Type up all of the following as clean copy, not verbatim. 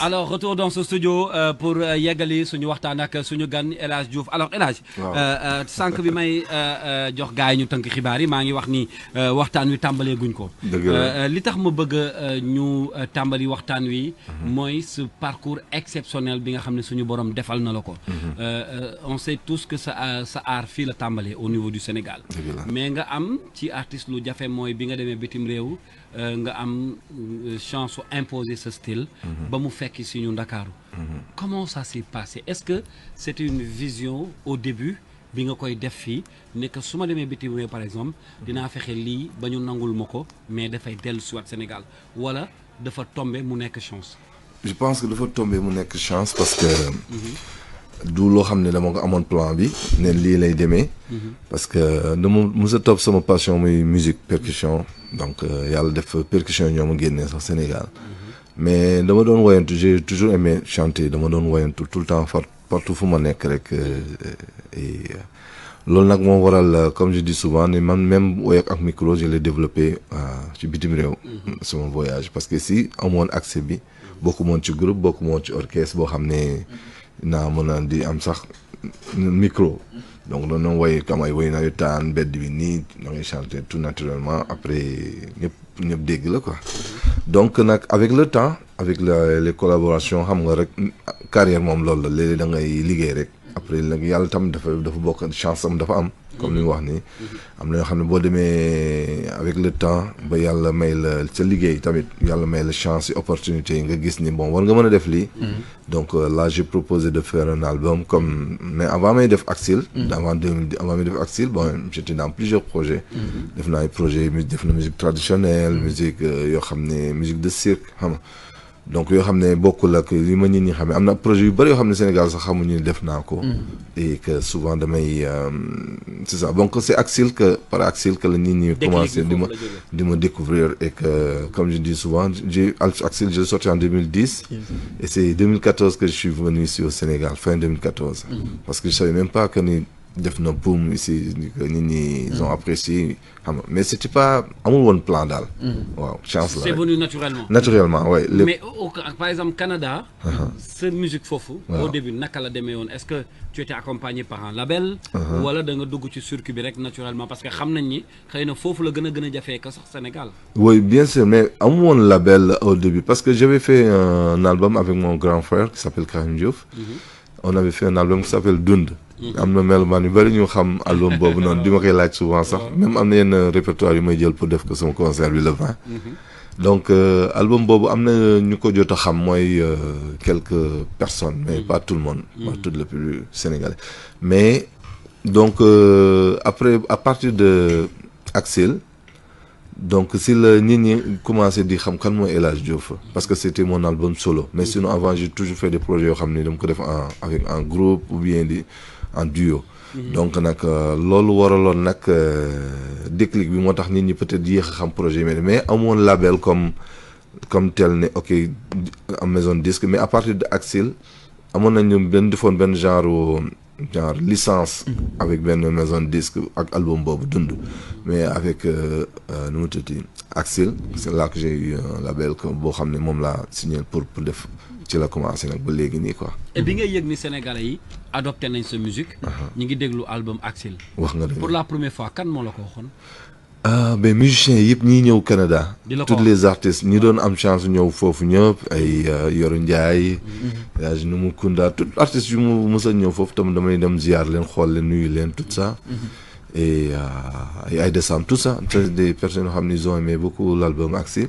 Alors retour dans ce studio pour yeggali suñu waxtaan ak suñu gan El Hadj Diouf alors El Hadj sànq bi may jox gars yi ñu tënk xibaar yi maa ngi wax ni waxtaan wi tàmbalee guñ ko li tax ma bëgg ñu tàmbali waxtaan wi mooy ce parcours exceptionnel bi nga xam ne suñu borom defal na la ko on sait tous que sa art fii la tàmbalee au niveau du Sénégal mais nga am ci artiste lu jafe mooy bi nga demee bitim réew nga am chance su imposer ce style ba mu fekk si ñu Ndakaaru comment ça s'est passé est-ce que c'était une vision au début bi nga koy def fii ne que su ma demee bitim réew par exemple dinaa fexe lii ba ñu nangul ma ko mais dafay dellu si waat Sénégal wala dafa tombé mu nekk chance. je pense que dafa tombé mu nekk chance parce que du loo xam ne dama ko amoon plan bi ne lii lay demee parce que dama mos a topp sama passion muy musique percussion donc yàlla def percussion ñoo ma génnee sax Sénégal mais dama doon woyantu j'ai toujours aimé chanter dama doon woyantu tout le temps partout fu ma nekk rek et loolu nag moo waral comme je dis souvent ne man même woy ak micro je l'ai développé ci bitim réew sama voyage parce que si amoon accès bi bokku moon ci groupe bokku moon ci orchestre boo xam ne naa mën a di am sax micro donc doon woy comme ay woy nawetaan mbedd bi nii da ngay chanter tout naturellement après ñëpp dégg la quoi donc nag avec le temps avec les collaborations xam nga rek carrière moom loolu la léeg-léeg da ngay liggéey rek après nag yàlla tam dafa bokk chance am dafa am comme ni mu wax nii am na yoo xam ne boo demee avec le temps ba yàlla may la sa liggéey tamit yàlla may la chance et opportunité yi nga gis ni bon war nga mën a def lii donc là j'ai proposé de faire un album comme mais avant may def Axil avant may def Axil bon j'étais dans plusieurs projets def naa ay projets def na musique traditionnelle musique yoo xam ne musique de cirque xam nga donc yoo xam ne bokkul ak li ma nit ñi xam ne am na projet yu bëri yoo xam ne Sénégal sax xamuñu def naa ko et que souvent damay c'est ça donc c'est Axil que par Axil que la nit ñi commencé di ma découvrir et que comme je dis souvent Axil j'ai sorti en 2010 et c'est 2014 que je suis venu ici au Sénégal fin 2014 parce que je savais même pas que ni def na boom ici nit ñi ils ont apprécié xam nga mais c'était pas amul woon plan daal. waaw chance la c'est venu naturellement. naturellement oui. mais par exemple Canada. sa musique foofu. au début naka la demee woon est-ce que tu étais accompagné par un label. wala da nga dugg ci circuit bi rek naturellement parce que xam nañ ni xëy na foofu la gën a jafee que sax Sénégal. oui bien sûr mais amul woon label au début parce que j'avais fait un album avec mon grand frère qui s'appelle Karim Diouf. on avait fait un album qui s'appelle Dund. am na melomaan yu bëri ñu xam album boobu noonu di ma koy laaj souvent sax même am na yenn répertoire yu may jël pour def ko sama concert bi le 20 donc album boobu am na ñu ko jot a xam mooy quelques personnes mais pas tout le monde pas tout le public sénégalais mais donc après à partir de Axel donc si la nit ñi commencé di xam kan mooy El Hadj Diouf parce que c'était mon album solo mais sinon avant j'ai toujours fait des projets yoo xam ne dama ko def avec un groupe ou bien en duo donc nag loolu waraloon nag déclic bi moo tax nit ñi peut-être yéex a xam projet yi mais amoon label comme tel ne ok am maison de disque mais à partir de Axil amoon nañu defoon benn genre licence avec benn maison de disque ak album boobu Dund mais avec nu mu tuddati Axil c'est là que j'ai eu un label boo xam ne moom laa signé pour def ci la commencé nag ba léegi nii quoi. et bi ngay yëg ni Sénégalais yi adopté nañ sa musique. ñu ngi déglu album Axil. wax nga dëgg pour la première fois kan moo la ko waxoon. ben musiciens yëpp ñi ñëw Canada. tous les artistes ñi doon am chance ñëw foofu ñëpp ay Yoro Ndiaye. yaa nu mu Kunda tout artistes yu mu mës a ñëw foofu tam damay dem ziar leen xool leen nuyu leen tout ça. et ay Aïda Sam tout ça c'est des personnes yoo xam ne ils ont aimé beaucoup l'album Axil.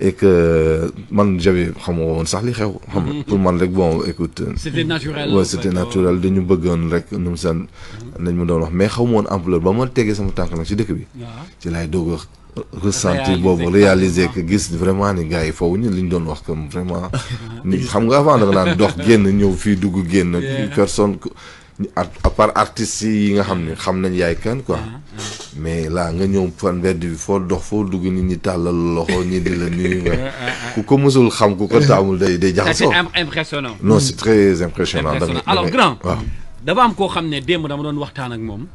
et que man j'avais xamoo woon sax li xew xam nga pour man rek bon écoute c'était naturel ouais c'était naturel dañu bëggoon rek nu mu seen nañ ma doon wax mais xaw ma woon ampleur ba ma tegee sama tànk nag ci dëkk bi ci laay doog a ressenti boobu réaliser que gis vraiment ni gars yi foofu ñu li ñu doon wax comme vraiment ni xam nga avant da nga naan dox génn ñëw fii dugg génn personne à part artistes yi nga xam ne xam nañ yaay kan quoi mais là nga ñëw fan mbedd bi foo dox foo dugg nit ñi tàllal loxo ñi di la nuyu nga ku ko mësul xam ku ko taamul day jaxasoo. c'est impressionnant. non c'est très impressionnant. alors grand dafa am koo xam ne démb dama doon waxtaan ak moom.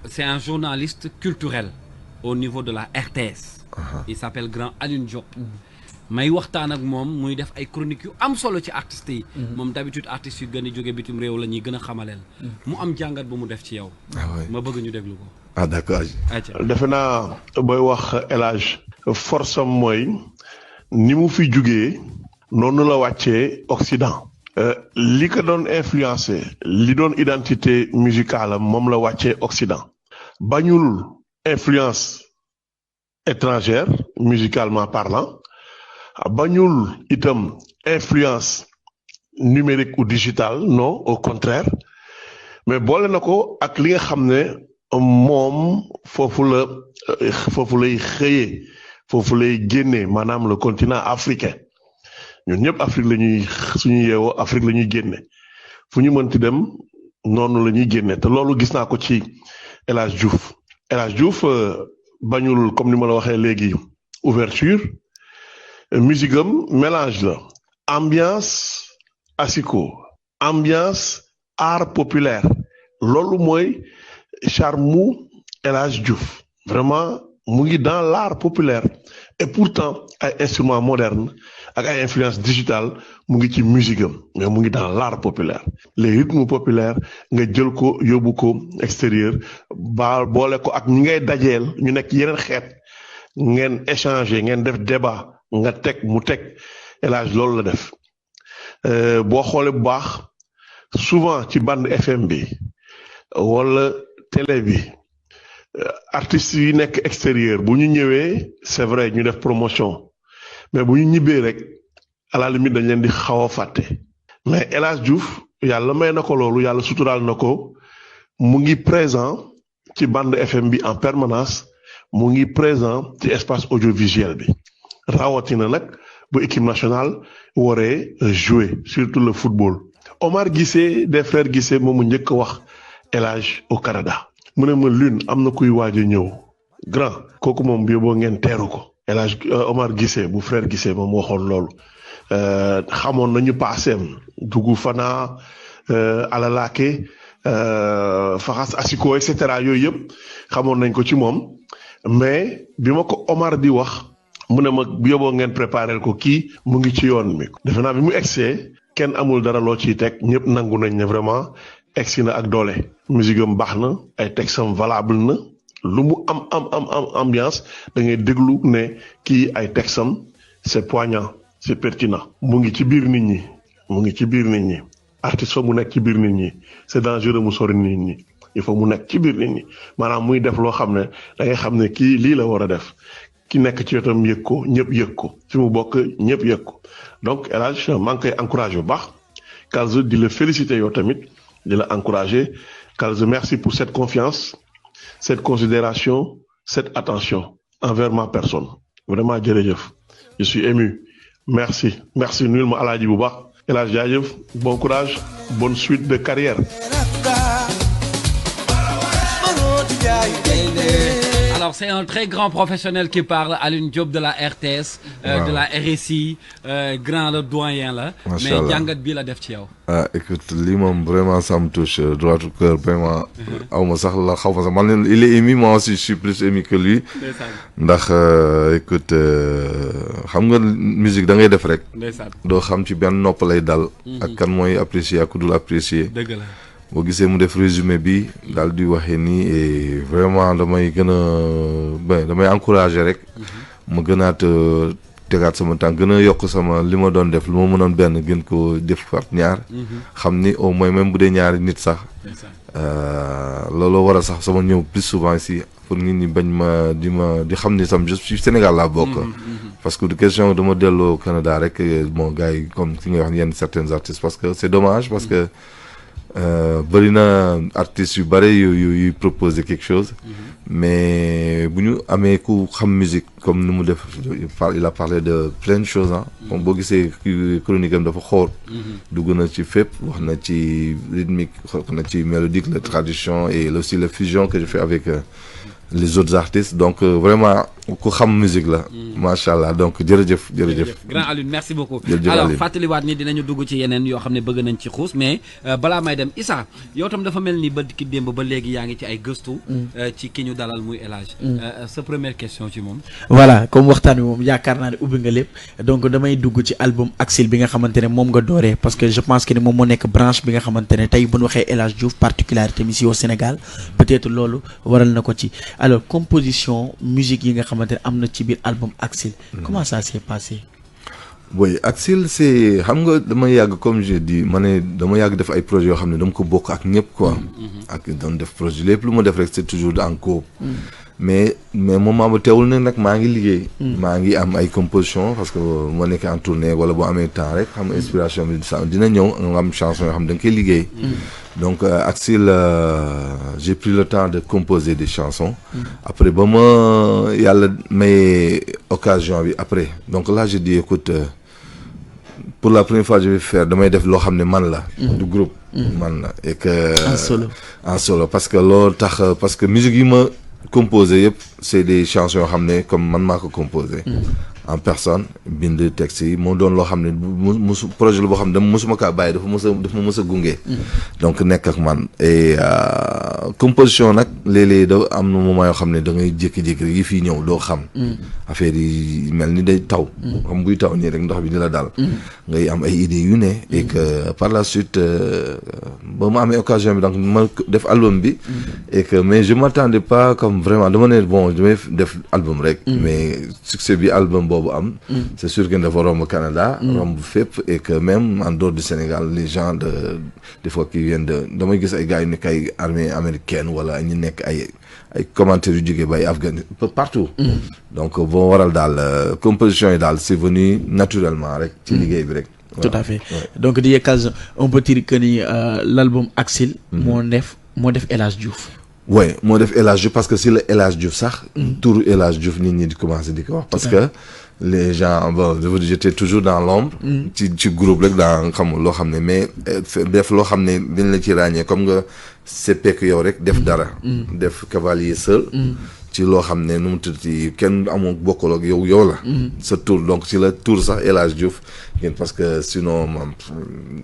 c'est un journaliste culturel au niveau de la RTS. Il s'appelle Grand Alioune Diop. may waxtaan ak moom muy def ay chroniques yu am solo ci artistes yi. moom d'habitude artistes yu gën a jóge bitim réew la ñuy gën a xamaleel. mu am jàngat bu mu def ci yow. ma bëgg ñu déglu ko. ah d'accord. defe naa booy wax El Hadj force am mooy ni mu fi jugee noonu la wàccee Occident. li ko doon influencé li doon identité musicale am moom la wàccee Occident. bañul influence étrangère musicalement parlant. bañul itam influence numérique ou digitale non au contraire mais boole na ko ak li nga xam ne moom foofu lay xëyee foofu lay génnee maanaam le continent africain ñun ñëpp Afrique la ñuy suñu yeewoo Afrique la ñuy génne fu ñu mënti dem noonu la ñuy génne te loolu gis naa ko ci El Hadj Diouf El Hadj Diouf bañul comme ni ma la waxee léegi ouverture musique am mélange la ambiance asiko ambiance art populaire loolu mooy charme El Hadj Diouf vraiment mu ngi dans l'art populaire et pourtant ay instruments modernes ak ay influence digitale mu ngi ci musique am mais mu ngi dans l'art populaire les rythmes populaires nga jël ko yóbbu ko extérieur ba boole ko ak ñi ngay dajeel ñu nekk yeneen xeet ngeen échanger ngeen def débat nga teg mu teg El Hadj loolu la def boo xoolee bu baax souvent ci bande FM bi wala télé bi artistes yi nekk extérieur bu ñu ñëwee c'est vrai ñu def promotion mais bu ñu ñibbee rek à la limite dañ leen di xaw a fàtte mais El Hadj Diouf yàlla may na ko loolu yàlla suturaal na ko mu ngi présent ci bande FM bi en permanence mu ngi présent ci espace audiovisuel bi rawatina nag bu équipe nationale waree jouer surtout le football. Omar Guissé des frères Guissé moom mu njëkk a wax El Hadj au Canada mu ne ma Lune am na kuy waaj a ñëw grand kooku moom yóbboo ngeen teeru ko El Hadj Omar Guissé bu frère Guissé moom waxoon loolu xamoon nañu paaseem dugg Fana Alalake Faxas Asiko et cetera yooyu yëpp xamoon nañ ko ci moom mais bi ma ko Omar di wax. mu ne ma yóbboo ngeen préparé ko kii mu ngi ci yoon mi defe naa bi mu egsee kenn amul dara loo ciy teg ñëpp nangu nañ ne vraiment egsi na ak doole musique am baax na ay texam valable na lu mu am ambiance da ngay déglu ne kii ay texam c'est poignant c'est pertinent mu ngi ci biir nit ñi artiste fa mu nekk ci biir nit ñi c'est dangereux mu sori nit ñi il faut mu nekk ci biir nit ñi maanaam muy def loo xam ne da ngay xam ne kii lii la war a def ki nekk ci wetam yëg ko ñëpp yëg ko fi mu bokk ñëpp yëg ko donc El Hadj maa ngi koy encouragé bu baax Kalz di la féliciter yow tamit di la encouragé Kalz merci pour cette confiance cette considération cette attention envers ma personne vraiment jërëjëf je suis ému merci nuyul ma Alaaji bu baax El Hadj jaajëf bon courage bonne suite de carrière. Alors c'est un très grand professionnel qui parle, Alioune Diop de la RTS, de la RSI, grand le doyen là. Mais jàngat bi la def ci yow. Ah écoute lii moom vraiment ça me touche droit au cœur vraiment. aw ma sax la xaw ma sax man il est ému moi aussi je suis plus ému que lui. ndax écoute xam nga musique da ngay def rek. doo xam ci benn nopp lay dal. ak kan mooy apprécier ak ku dul apprécier. dëgg la. boo gisee mu def résumé bi daal di waxee nii et vraiment damay gën a damay encourager rek ma gënaat tegaat sama temps gën a yokk sama li ma doon def lu ma mënoon benn gën ko def far ñaar xam ni au moins même bu dee ñaari nit sax looloo war a sax sama ñëw plus souvent ici pour nit ñi bañ di xam ni sam je suis Sénégal laa bokk parce que du question dama delloo Canada rek bon gars yi comme fi nga wax yenn certains artistes parce que c'est dommage parce que bëri na artistes yu bëri yu proposer quelque chose mais bu ñu amee ku xam musique comme ni mu def il a parlé de plein de choses comme boo gisee chronique am dafa xool dugg na ci fépp wax na ci rythmique wax na ci mélodique la tradition et aussi la fusion que je fais avec les autres artistes donc vraiment ku xam musique la. macha allah donc jërëjëf. grand Alioune merci beaucoup. jërëjëf alors Alioune. fàttaliwaat ni dinañu dugg ci yeneen yoo xam ne bëgg nañ ci xuus mais balaa may dem Issa yow tam dafa mel ni ba ki démb ba léegi yaa ngi ci ay gëstu. ci ki ñu dalal muy El Hadj. sa première question ci moom. voilà comme waxtaan wi moom yaakaar naa ne ubbi nga lépp donc damay dugg ci album Axil bi nga xamante ne moom nga dooree parce que je pense que ni moom moo nekk branche bi nga xamante ne tey bu ñu waxee El Hadj Diouf particularité mi si au Sénégal peut-être loolu waral na ko ci alors composition musique yi nga xamante ne am na ci biir album Axil. comment ça s'est passé. oui Axil c'est xam nga dama yàgg comme j'ai dit ma ne dama yàgg def ay projets yoo xam ne dama ko bokk ak ñëpp quoi. ak doon def projet lépp lu ma def rek c'est toujours en coop. mais moment ba teewul ne nag maa ngi liggéey. maa ngi am ay composition parce que ma nekk en tournée wala boo amee temps rek xam nga inspiration bi dina ñëw nga am chanson yoo xam ne da nga koy liggéey. donc Axil j'ai pris le temps de composer des chansons. après ba ma yàlla may occasion bi après donc là j'ai dit écoute pour la première fois je vais faire damay def loo xam ne man la. du groupe. man la et que. en solo parce que loolu tax parce que musique yi ma composé yëpp c'est des chansons yoo xam ne comme man maa ko composé. en personne bind texte yi moo doon loo xam ne musu projet la boo xam ne dama mosuma kaa bàyyi dafa ma mës a gunge. donc nekk ak man et composition nag léeg-léeg da am na moment yoo xam ne da ngay jékki-jékki yi fii ñëw doo xam. affaire yi mel ni day taw. xam buy taw nii rek ndox bi di la dal. ngay am ay idées yu ne. et que par la suite ba ma amee occasion bi donc ma def album bi. et que mais je m'attendais pas comme vraiment dama ne bon damay def album rek. mais succès bi album boobu am. c'est sûr que dafa romb Canada. romb fépp et que même en dehors du Sénégal les gens des fois qui viennent damay gis ay gars yu nekk ay armée américaine wala ñu nekk ay commentaires yu jógee ba ay Afghanistan partout. donc boo waral daal composition yi daal c'est venu naturellement rek. ci liggéey bi rek. tout à fait donc di Kals on peut dire que ni l'album Axil. moo def El Hadj Diouf. oui moo def El Hadj Diouf parce que si la El Hadj Diouf sax. turu El Hadj Diouf nit ñi di commencer di ko wax. parce que les gens bon j'étais toujours dans l'ombre ci groupe rek dans xam loo xam ne mais def loo xam ne dañ la ci ràññee comme nga seppeek yow rek def dara. def cavalier seul. ci loo xam ne nu mu tuddati kenn amoo bokkul ak yow la. sa tour donc ci la tour sax El Hadj Diouf parce que sinon moom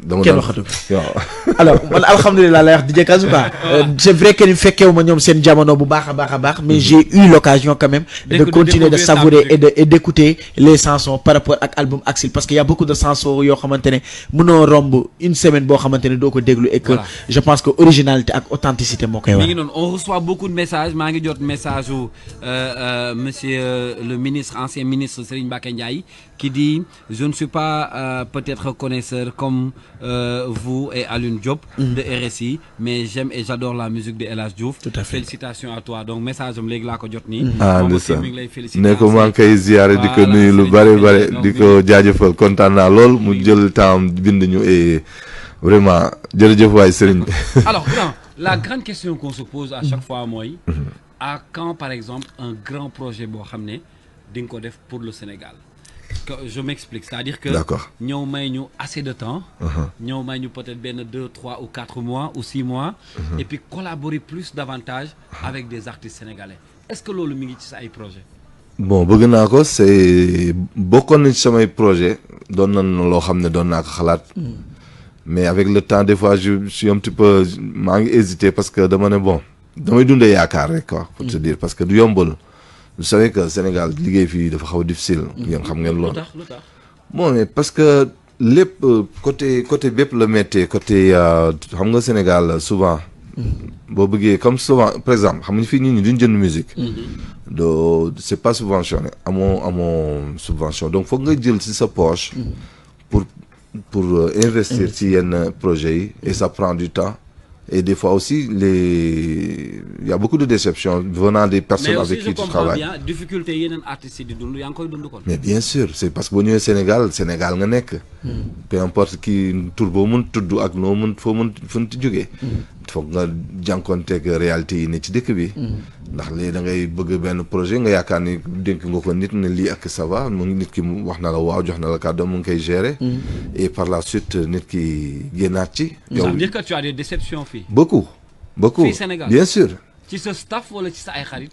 dama kenn waxatu waaw alors man alhamdulilah lay wax DJ Kals quoi c'est vrai que ni fekkeewu ma ñoom seen jamono bu baax a baax mais j'ai eu l'occasion quand même de continuer de savourer et d'écouter les chansons par rapport ak album Axil parce que y a beaucoup de chansons yoo xamante ne mënoo romb une semaine boo xamante ne doo ko déglu et que je pense que originalité ak authenticité moo koy wax. mi ngi noonu on reçoit beaucoup de messages maa ngi jot message monsieur le ministre ancien ministre Serigne Mbacké Ndiaye qui dit je ne suis pas peut-être connaisseur comme vous et Alioune Diop de RSI mais j'aime et j'adore la musique de El Hadj Diouf. Tout à fait. Félicitations à toi donc message am léegi laa ko jot nii. ndeysaan mi ngi lay féliciter ne ko maa ngi koy ziyaare di ko nuyu lu bare di ko jaajëfal kontaan naa lool mu jël temps bind ñu et vraiment jërëjëf waay Serigne. alors grand la grande question qu'on se pose à chaque fois mooy à quand par exemple un grand projet boo xam ne di nga ko def pour le Sénégal. Je m'explique, c'est-à-dire que ñëw may ñu assez de temps. ñëw may ñu peut-être benn 2, 3 ou 4 mois ou 6 mois. et puis collaborer plus davantage avec des artistes sénégalais est-ce que loolu mi ngi ci sa ay projet bon bëgg naa ko c'est bokkoon na ci samay projet doon na loo xam ne doon naa ko xalaat. mais avec le temps des fois je suis un petit peu maa ngi hésité parce que dama ne bon damay dundee yaakaar rek quoi pour te dire parce que du yombal. vous savez que Sénégal liggéey fii dafa xaw difficile. yéen xam ngeen loolu. lu tax bon mais parce que lépp côté bépp la méttee côté xam nga Sénégal souvent. boo bëggee comme souvent par exemple xam nga fii nit ñi duñ jënd musique. c'est pas subventionné amoo subvention donc foog nga jël ci sa poche. pour investir ci yenn projets yi et ça prend du temps. Et des fois aussi, il y a beaucoup de déceptions venant des personnes avec qui tu travailles. Mais aussi, je comprends bien, difficulté yeneen artistes yi di dund yaa ngi koy dund kon. Mais bien sûr, c'est parce que boo ñëwee Sénégal nga nekk. peu importe qui tur boo mun tudd ak noo mun foo mun fu mu jógee. foog nga jànkonteeg réalité yi ne ci dëkk bi. ndax léegi da ngay bëgg benn projet nga yaakaar ni dénk nga ko nit ne lii ak ça va mu ngi nit ki wax na la waaw jox na la kàddu mu ngi koy gérer. et par la suite nit ki génnaat ci. Ça veut dire que tu as des déceptions fii. Beaucoup. Fii Sénégal bien sûr. ci sa staff wala ci sa ay xarit.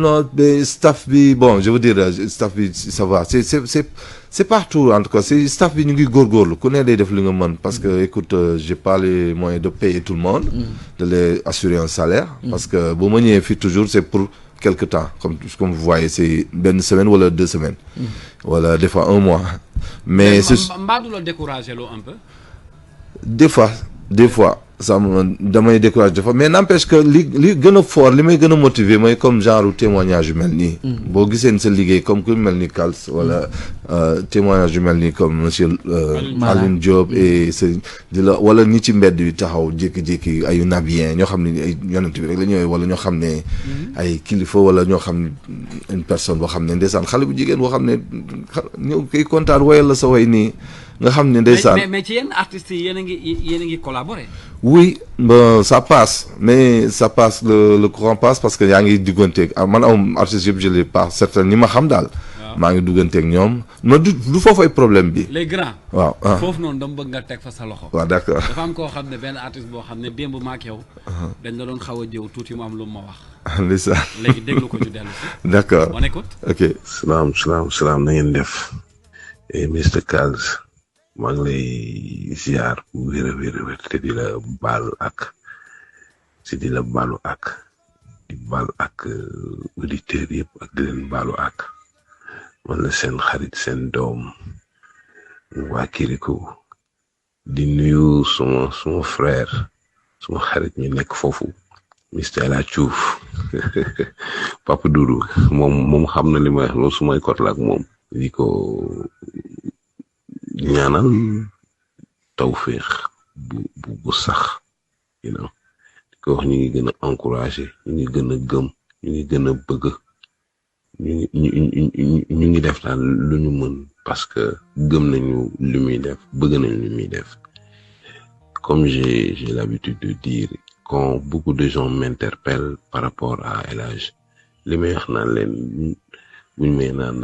Non mais staff bi bon je veux dire staff bi ça va c'est partout en tout cas c'est staff bi ñu ngi góorgóorlu ku ne day def li nga mën parce que écoute j'ai pas les moyens de payer tout le monde. de les assurer un salaire. parce que bu ma ñëwee fii toujours c'est pour quelque temps comme vous voyez c'est benn semaine wala 2 semaines. wala des fois 1 mois. mais mbaa du la décourager loo un peu. des fois ça me damay décourage des fois mais n'empêche que li gën a fort li may gën a motiver mooy comme genre témoignage yu mel nii. boo gisee sa liggéey comme ku mel ni Kals wala témoignage yu mel nii comme monsieur Aline Diop et c'est di la wala ñi ci mbedd yu taxaw jékki-jékki ay nabien ñoo xam ne ay yonent bi rek la ñooy wala ñoo xam ne ay kilifa wala ñoo xam ne une personne boo xam ne ndeysaan xale bu jigéen boo xam ne ñëw koy kontaan woyal la sa way nii nga xam ne ndeysaan mais ci yenn artistes yi yéen a ngi collaborer. oui bon ça passe mais ça passe le courant passe parce que yaa ngi dugganteeg man am artistes yëpp je les pas certains ñi ma xam daal. maa ngi dugganteeg ñoom non du foofu ay problème bi. les grands. waaw foofu noonu dama bëgg nga teg fa sa loxo. waaw d'accord dafa am koo xam ne benn artiste boo xam ne démb ma ak yow. dañ la doon xaw a jëw tuuti mu am lu ma wax. ndeysaan léegi déglu ko ñu dellu si. d'accord on écoute. ok. salaam na ngeen def. Mr Kals maa ngi lay ziar bu wér a wér te di la baalu ak di baal ak auditeurs yëpp ak di leen baalu ak man la seen xarit seen doom waa Kirikou di nuyu suma frère suma xarit ñu nekk foofu Mr El Hadj Diouf Papa Doudou moom xam na li may wax loolu sumay kot la ak moom di ko ñaanal tawféex bu sax di ko wax ñu ngi gën a encourager ñu ngi gën a gëm ñu ngi gën a bëgg ñu ngi def daal lu ñu mën parce que gëm nañu li muy def bëgg nañu li muy def comme j'ai l'habitude de dire quand beaucoup de gens m'interpellent par rapport à El Hadj li may wax naan leen buñ may naan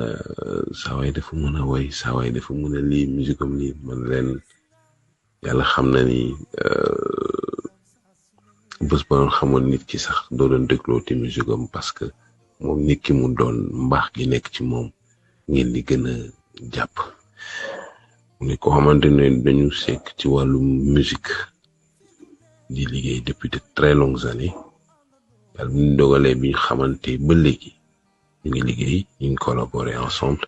saa waay dafa mën a woy saa waay dafa mën a lii musique am lii man leen yàlla xam na ni bés ba doon xamoon nit ki sax doo doon dégloo ti musique am parce que moom nit ki mu doon mbaax gi nekk ci moom ngeen di gën a jàpp mu ne ko xamante ne dañu sekk ci wàllu musique di liggéey depuis de très longues années yàlla bu ñu dogalee bi ñu xamante ba léegi ñu ngi liggéey ñu ngi collaborer ensemble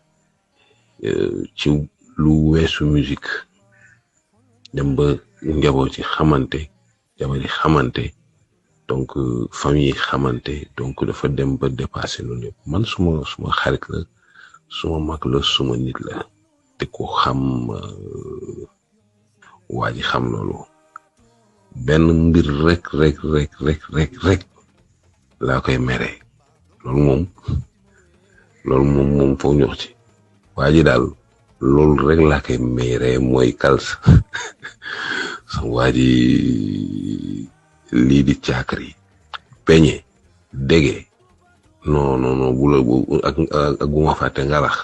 ci lu weesu musique dem ba njaboot ci xamante jabar yi xamante donc famille yi xamante donc dafa dem ba dépasser loolu yëpp man suma xarit la suma mag la suma nit la te ko xam waa ji xam loolu benn mbir rek laa koy mere loolu moom foog ñu wax ci waa ji daal loolu rek laa koy mere mooy Kals sa waa ji lii di caakri peñe dege non bu la ak bu ma fàtte ngalax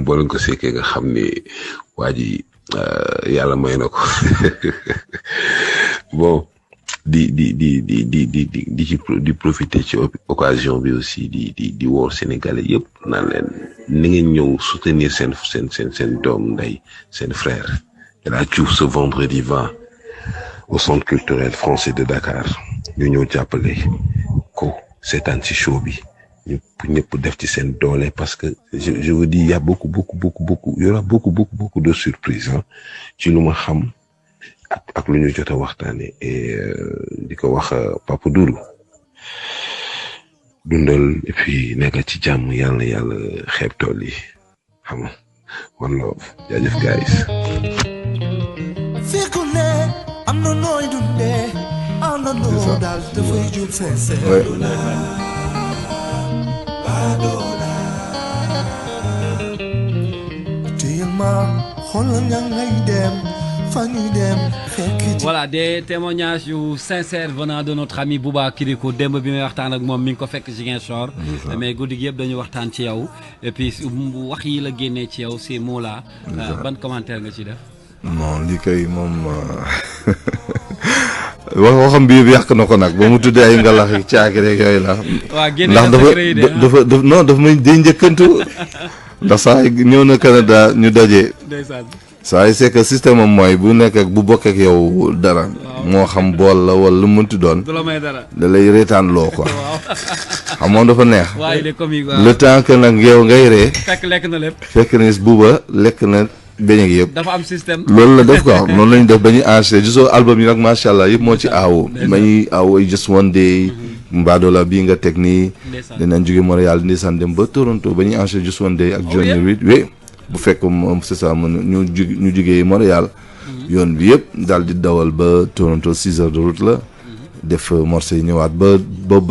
boo leen ko sekkee nga xam ne waa ji yàlla may na ko bon di profiter ci occasion bi aussi di woo Sénégalais yëpp naan leen ni ngeen ñëw soutenir seen doom nday seen frère El Hadj Diouf ce vendredi 20 au centre culturel français de Dakar ñu ñëw jàppale ko seetaan ci show bi ñëpp def ci seen doole parce que je vous dis il y a beaucoup il y aura beaucoup de surprises ci lu ma xam ak lu ñu jot a waxtaane et di ko wax Papa Doudou dundal et puis nekk ci jàmm yàlla xeeb tool yi xam nga one love jaajëf guys am na nooy dundee am na noo daal dafay jub sincère Voilà des témoignages yu sincères venant de notre ami Bouba Kirikou démb bi may waxtaan ak moom mi ngi ko fekk Ziguinchor mais guddi gi yëpp dañuy waxtaan ci yow et puis wax yi la génnee ci yow ces mots là ban commentaire nga ci def non li koy moom waxam bi yëpp yàq na ko nag ba mu tuddee ay ngalax ak caaki rek yooyu la. waa génne ndax dafa non dafa may day njëkkantu ndax saa ñëw na Canada ñu daje. ndeysaan. saa yi c'est que système am mooy bu nekk ak bu bokk ak yow dara. moo xam bool la wala lu mu mënti doon. du la may dara. da lay reetaan loo quoi. xam moom dafa neex. waaw il est comique waaw. le temps que nag yow ngay ree. fekk lekk na lépp. fekk na buuba lekk na beñ ak yëpp. dafa am système. loolu la def quoi noonu la ñu def ba ñuy enregistré gisoo album yi nag macha allah yëpp moo ci aawu. ma ñuy aaw ay just one day. Mbaadola bii nga teg nii. dinañ jóge Montréal ndeysaan dem ba Toronto ba ñuy enregistré just one day ak Johnny Reid oui. bu fekk moom c'est ça ñu jugee Montréal. yoon bi yëpp daal di dawal ba Toronto 6 heures de route la. def morceau yi ñëwaat ba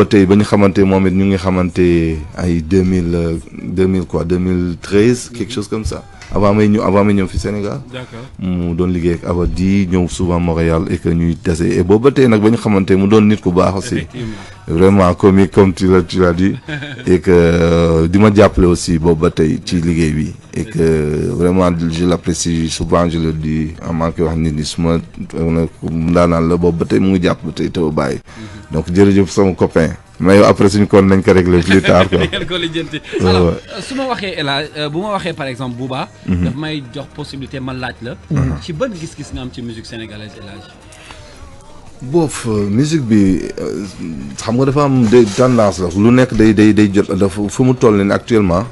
tey ba ñu xamante moom it ñu ngi xamante ay 2013 quelque chose comme ça. avant may ñëw fi Sénégal. D'accord. mu doon liggéey ak Awadi ñëw souvent Montréal et que ñuy tase et boobu ba tey nag ba ñu xamante mu doon nit ku baax aussi. vraiment comique comme tu l'as dit. et que di ma jàppale aussi boobu ba tey ci liggéey bi. et que vraiment je l'apprécie souvent je le dis en manqué wax nit ñi suma ndaanaan la boobu ba tey mu ngi jàpp ba tey te ba bàyyi. donc jërëjëf sama copain. mais yow après suñu kon nañ ko régler plus tard quoi. alors su ma waxee El Hadj bu ma waxee par exemple Bouba. daf may jox possibilité ma laaj la. ci ban gis-gis nga am ci musique sénégalaise El Hadj. boof musique bi xam nga dafa am des tendance la lu nekk day jot dafa fu mu toll nii actuellement.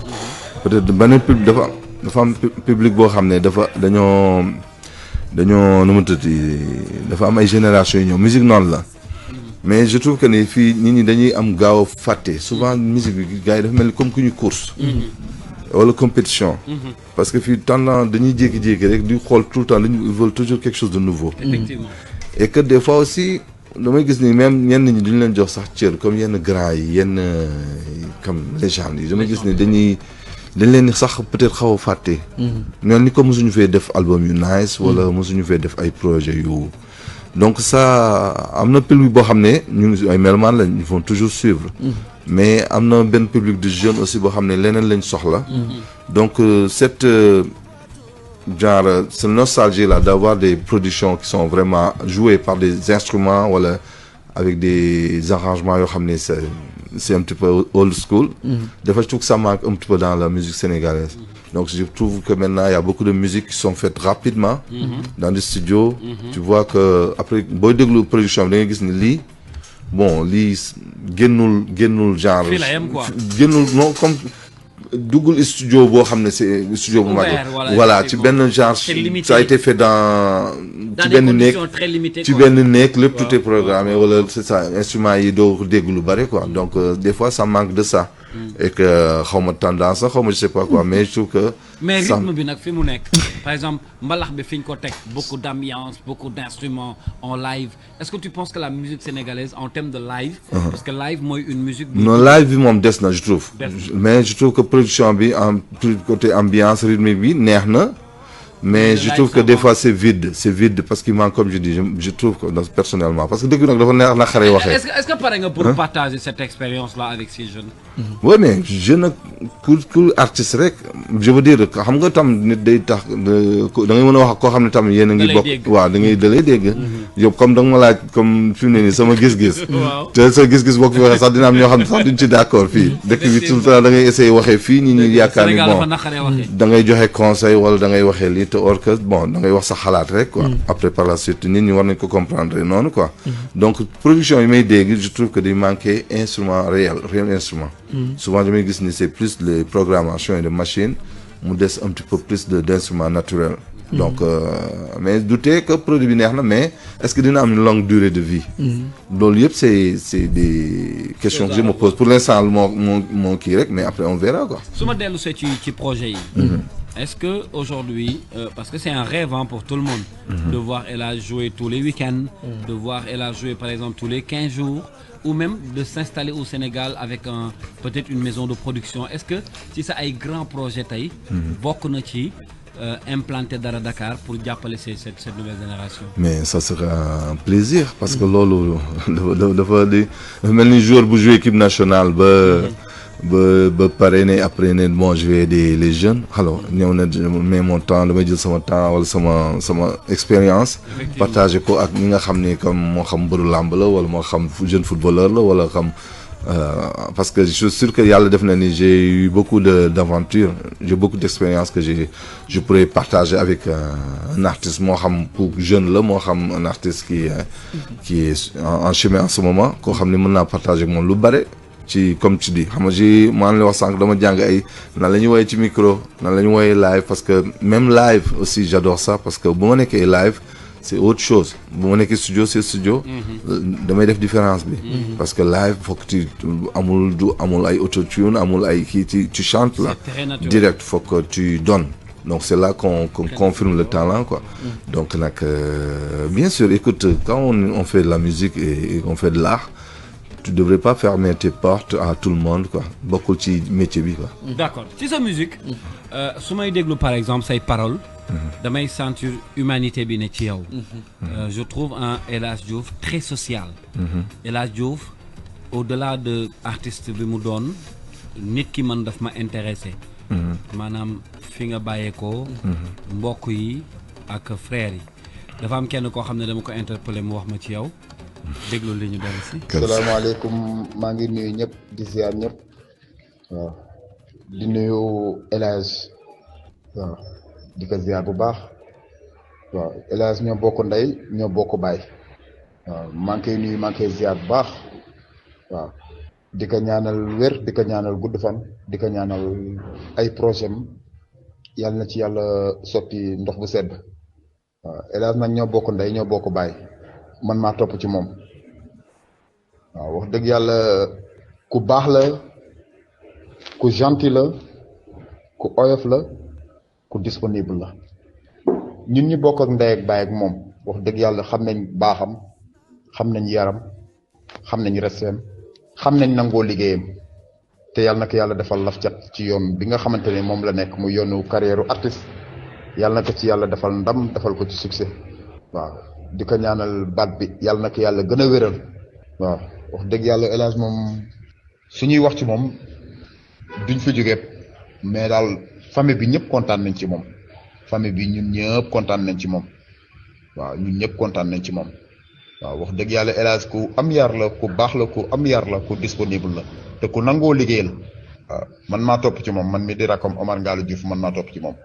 peut-être beneen public dafa am public boo xam ne dañoo nu mu tuddati dafa am ay génération yi ñëw musique noonu la. mais je trouve que ni fii nit ñi dañuy am gaaw a fàtte souvent musique bi gars yi dafa mel ni comme ku ñu course. wala compétition. parce que fii tendance dañuy jékki-jékki rek di xool tout le temps ils veulent toujours quelque chose de nouveau. effectivement. et que des fois aussi damay gis ni même ñenn ñi duñu leen jox sax cër comme yenn grands yi yenn comme légendes yi damay gis ni dañ leen sax peut-être xaw a fàtte. mel ni comme mosuñu fee def album yu nice wala mosuñu fee def ay projets yu. donc ça am na public boo xam ne ñu ngi ay mélomanes lañ ils vont toujours suivre. mais am na benn public de jeunes aussi boo xam ne leneen lañ soxla. donc cette nostalgie là d'avoir des productions qui sont vraiment jouées par des instruments wala avec des arrangements yoo xam ne c'est un petit peu old school. dafa trouve que ça manque un petit peu dans la musique sénégalaise. donc je trouve que maintenant il y a beaucoup de musiques qui sont faites rapidement. dans des studios. tu vois que après booy déglu production bi da ngay gis ni lii bon lii génnul genre. fii la yem quoi génnul non comme duggul studio boo xam ne c'est studio bu mag. voilà ci benn genre. ça a été fait dans ci benn néeg ci benn néeg lépp tout est programmé wala c'est ça instruments yi doo dégg lu bari quoi donc des fois ça manque de ça. et que xaw ma tendance xaw ma je sais pas quoi mais je trouve que. mais rythme bi nag fi mu nekk par exemple mbalax bi fi ñu ko teg beaucoup d'ambiance beaucoup d'instruments en live est-ce que tu penses que la musique sénégalaise en termes de live. parce que live mooy une musique. non live bi moom des na je trouve. mais je trouve que production bi en côté ambiance rythme bi neex na. mais je trouve que des fois c'est vide parce qu'il manque comme je dis je trouve que personnellement parce que dëgg nag dafa neex na xare waxee. est-ce que pare nga pour partager cette expérience là avec ces jeunes. oui mais jeune ak ku artiste rek je veux dire xam nga tam nit day tax da ngay mën a wax ak koo xam ne tam yéen a ngi bokk. waaw da lay dégg. yow comme da nga ma laaj comme fi mu ne nii sama gis-gis. te sa gis-gis boo ko fi waxee sax dina am ñoo xam ne sax duñ ci d'accord fii. dëkk bi tout le temps da ngay essayer waxee fii ñi ñuy yaakaar ni bon da ngay joxe conseil wala da ngay waxee lii te or que bon da ngay wax sa xalaat rek quoi. après par la suite nit ñi war nañ ko comprendre noonu quoi. donc production yi may dégg je trouve que day manquer instrument réel instrument. souvent damay gis ni c'est plus les programmations et de machines mu des un petit peu plus d'instruments naturels. donc mais douter que produit bi neex na mais est-ce que dina am une longue durée de vie. loolu yëpp c'est des questions que je me pose pour l'instant moo kii rek mais après on verra quoi. su ma dellu see ci projet yi. est-ce que aujourd'hui parce que c'est un rêve pour tout le monde. de voir El Hadj jouer tous les week-ends. de voir El Hadj jouer par exemple tous les 15 jours. ou même de s'installer au Sénégal avec peut-être une maison de production est-ce que ci sa ay grands projets tey. bokk na ci implanter dara Dakar pour jàppale cette nouvelle génération. mais ça sera un plaisir parce que loolu dafa mel ni joueur bu jouer équipe nationale ba ba pare ne après ne bon je vais aider les jeunes alors ñëw na mais mon temps damay jël sama temps wala sama expérience partager ko ak ñi nga xam ne comme moo xam mbëru làmb la wala moo xam jeune footballeur la wala xam parce que je suis sûr que yàlla def na ni j'ai eu beaucoup d'aventures j'ai beaucoup d'expérience que je pourrais partager avec un artiste moo xam pour jeune la moo xam un artiste qui est en chemin en ce moment koo xam ne mën naa partager ak moom lu bare ci comme tu dis xam nga maa ngi lay wax sànq dama jàng ay nan la ñu woowee ci micro nan la ñu woowee live parce que même live aussi j'adore ça parce que bu ma nekkee live c'est autre chose bu ma nekkee studio c'est studio damay def différence bi parce que live faut que tu amul ay autotune amul ay kii tu chantes là direct faut que tu donnes donc c'est là qu'on confirme le talent quoi donc nag bien sûr écoute quand on fait de la musique et on fait de l'art tu devrais pas fermer tes portes à tout le monde quoi bokkul ci métier bi quoi. D'accord ci sa musique su may déglu par exemple say paroles damay sentir humanité bi ne ci yow je trouve un El Hadj Diouf très social El Hadj Diouf au-delà de artiste bi mu doon nit ki man daf ma intéressé maanaam fi nga bàyyeekoo mbokk yi ak frères yi dafa am kenn koo xam ne dama ko interpellé mu wax ma ci yow déglu li ñu dellu si. salaamaaleykum maa ngi nuyu ñëpp di ziar ñëpp waaw di nuyu El Hadj waaw di ko ziar bu baax waaw El Hadj ñoo bokk ndey ñoo bokk baay waaw maa ngi koy nuyu maa ngi koy ziar bu baax waaw di ko ñaanal wér di ko ñaanal gudd fan di ko ñaanal ay projet am yàlla na ci yàlla sotti ndox bu sedd waaw El Hadj nag ñoo bokk ndey ñoo bokk baay. man maa topp ci moom waaw wax dëgg yàlla ku baax la ku gentil la ku oyof la ku disponible la ñun ñi bokk ak ndey ak baay ak moom wax dëgg yàlla xam nañ baaxam xam nañ yaram xam nañ restem xam nañ nangoo liggéeyam te yàlla na ko yàlla defal laf cat ci yoon bi nga xamante ne moom la nekk mu yoonu carrière artiste yàlla na ko ci yàlla defal ndam defal ko ci succès waaw di ko ñaanal baat bi yàlla na ko yàlla gën a wéral waaw wax dëgg yàlla El Hadj moom suñuy wax ci moom duñ fi jógee mais daal famille bi ñëpp kontaan nañ ci moom famille bi ñun ñëpp kontaan nañ ci moom waaw ñun ñëpp kontaan nañ ci moom waaw wax dëgg yàlla El Hadj ku am yar la ku baax la ku am yar la ku disponible la te ku nangoo liggéey la waaw man maa topp ci moom man mi di rakam Omar Ngalla Diouf man maa topp ci moom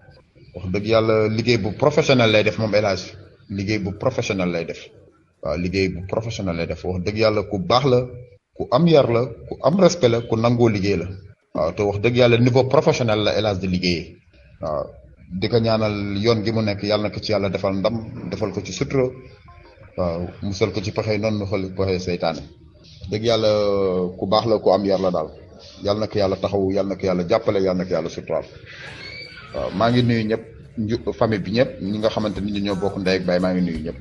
wax dëgg yàlla liggéey bu professionnel lay def moom El Hadj liggéey bu professionnel lay def waaw liggéey bu professionnel lay def wax dëgg yàlla ku baax la ku am yar la ku am respect la ku nangoo liggéey la waaw te wax dëgg yàlla niveau professionnel la El Hadj di liggéeyee waaw di ko ñaanal yoon gi mu nekk yàlla na ko ci yàlla defal ndam defal ko ci sutura waaw musal ko ci pexe noonu nu xal pexe seytaane dëgg yàlla ku baax la ku am yar la daal yàlla na ko yàlla taxawu yàlla na ko yàlla jàppale yàlla na ko yàlla suturaal waaw maa ngi nuyu ñëpp famille bi ñëpp ñi nga xamante ni ñoo bokk ndey ak baay maa ngi nuyu ñëpp.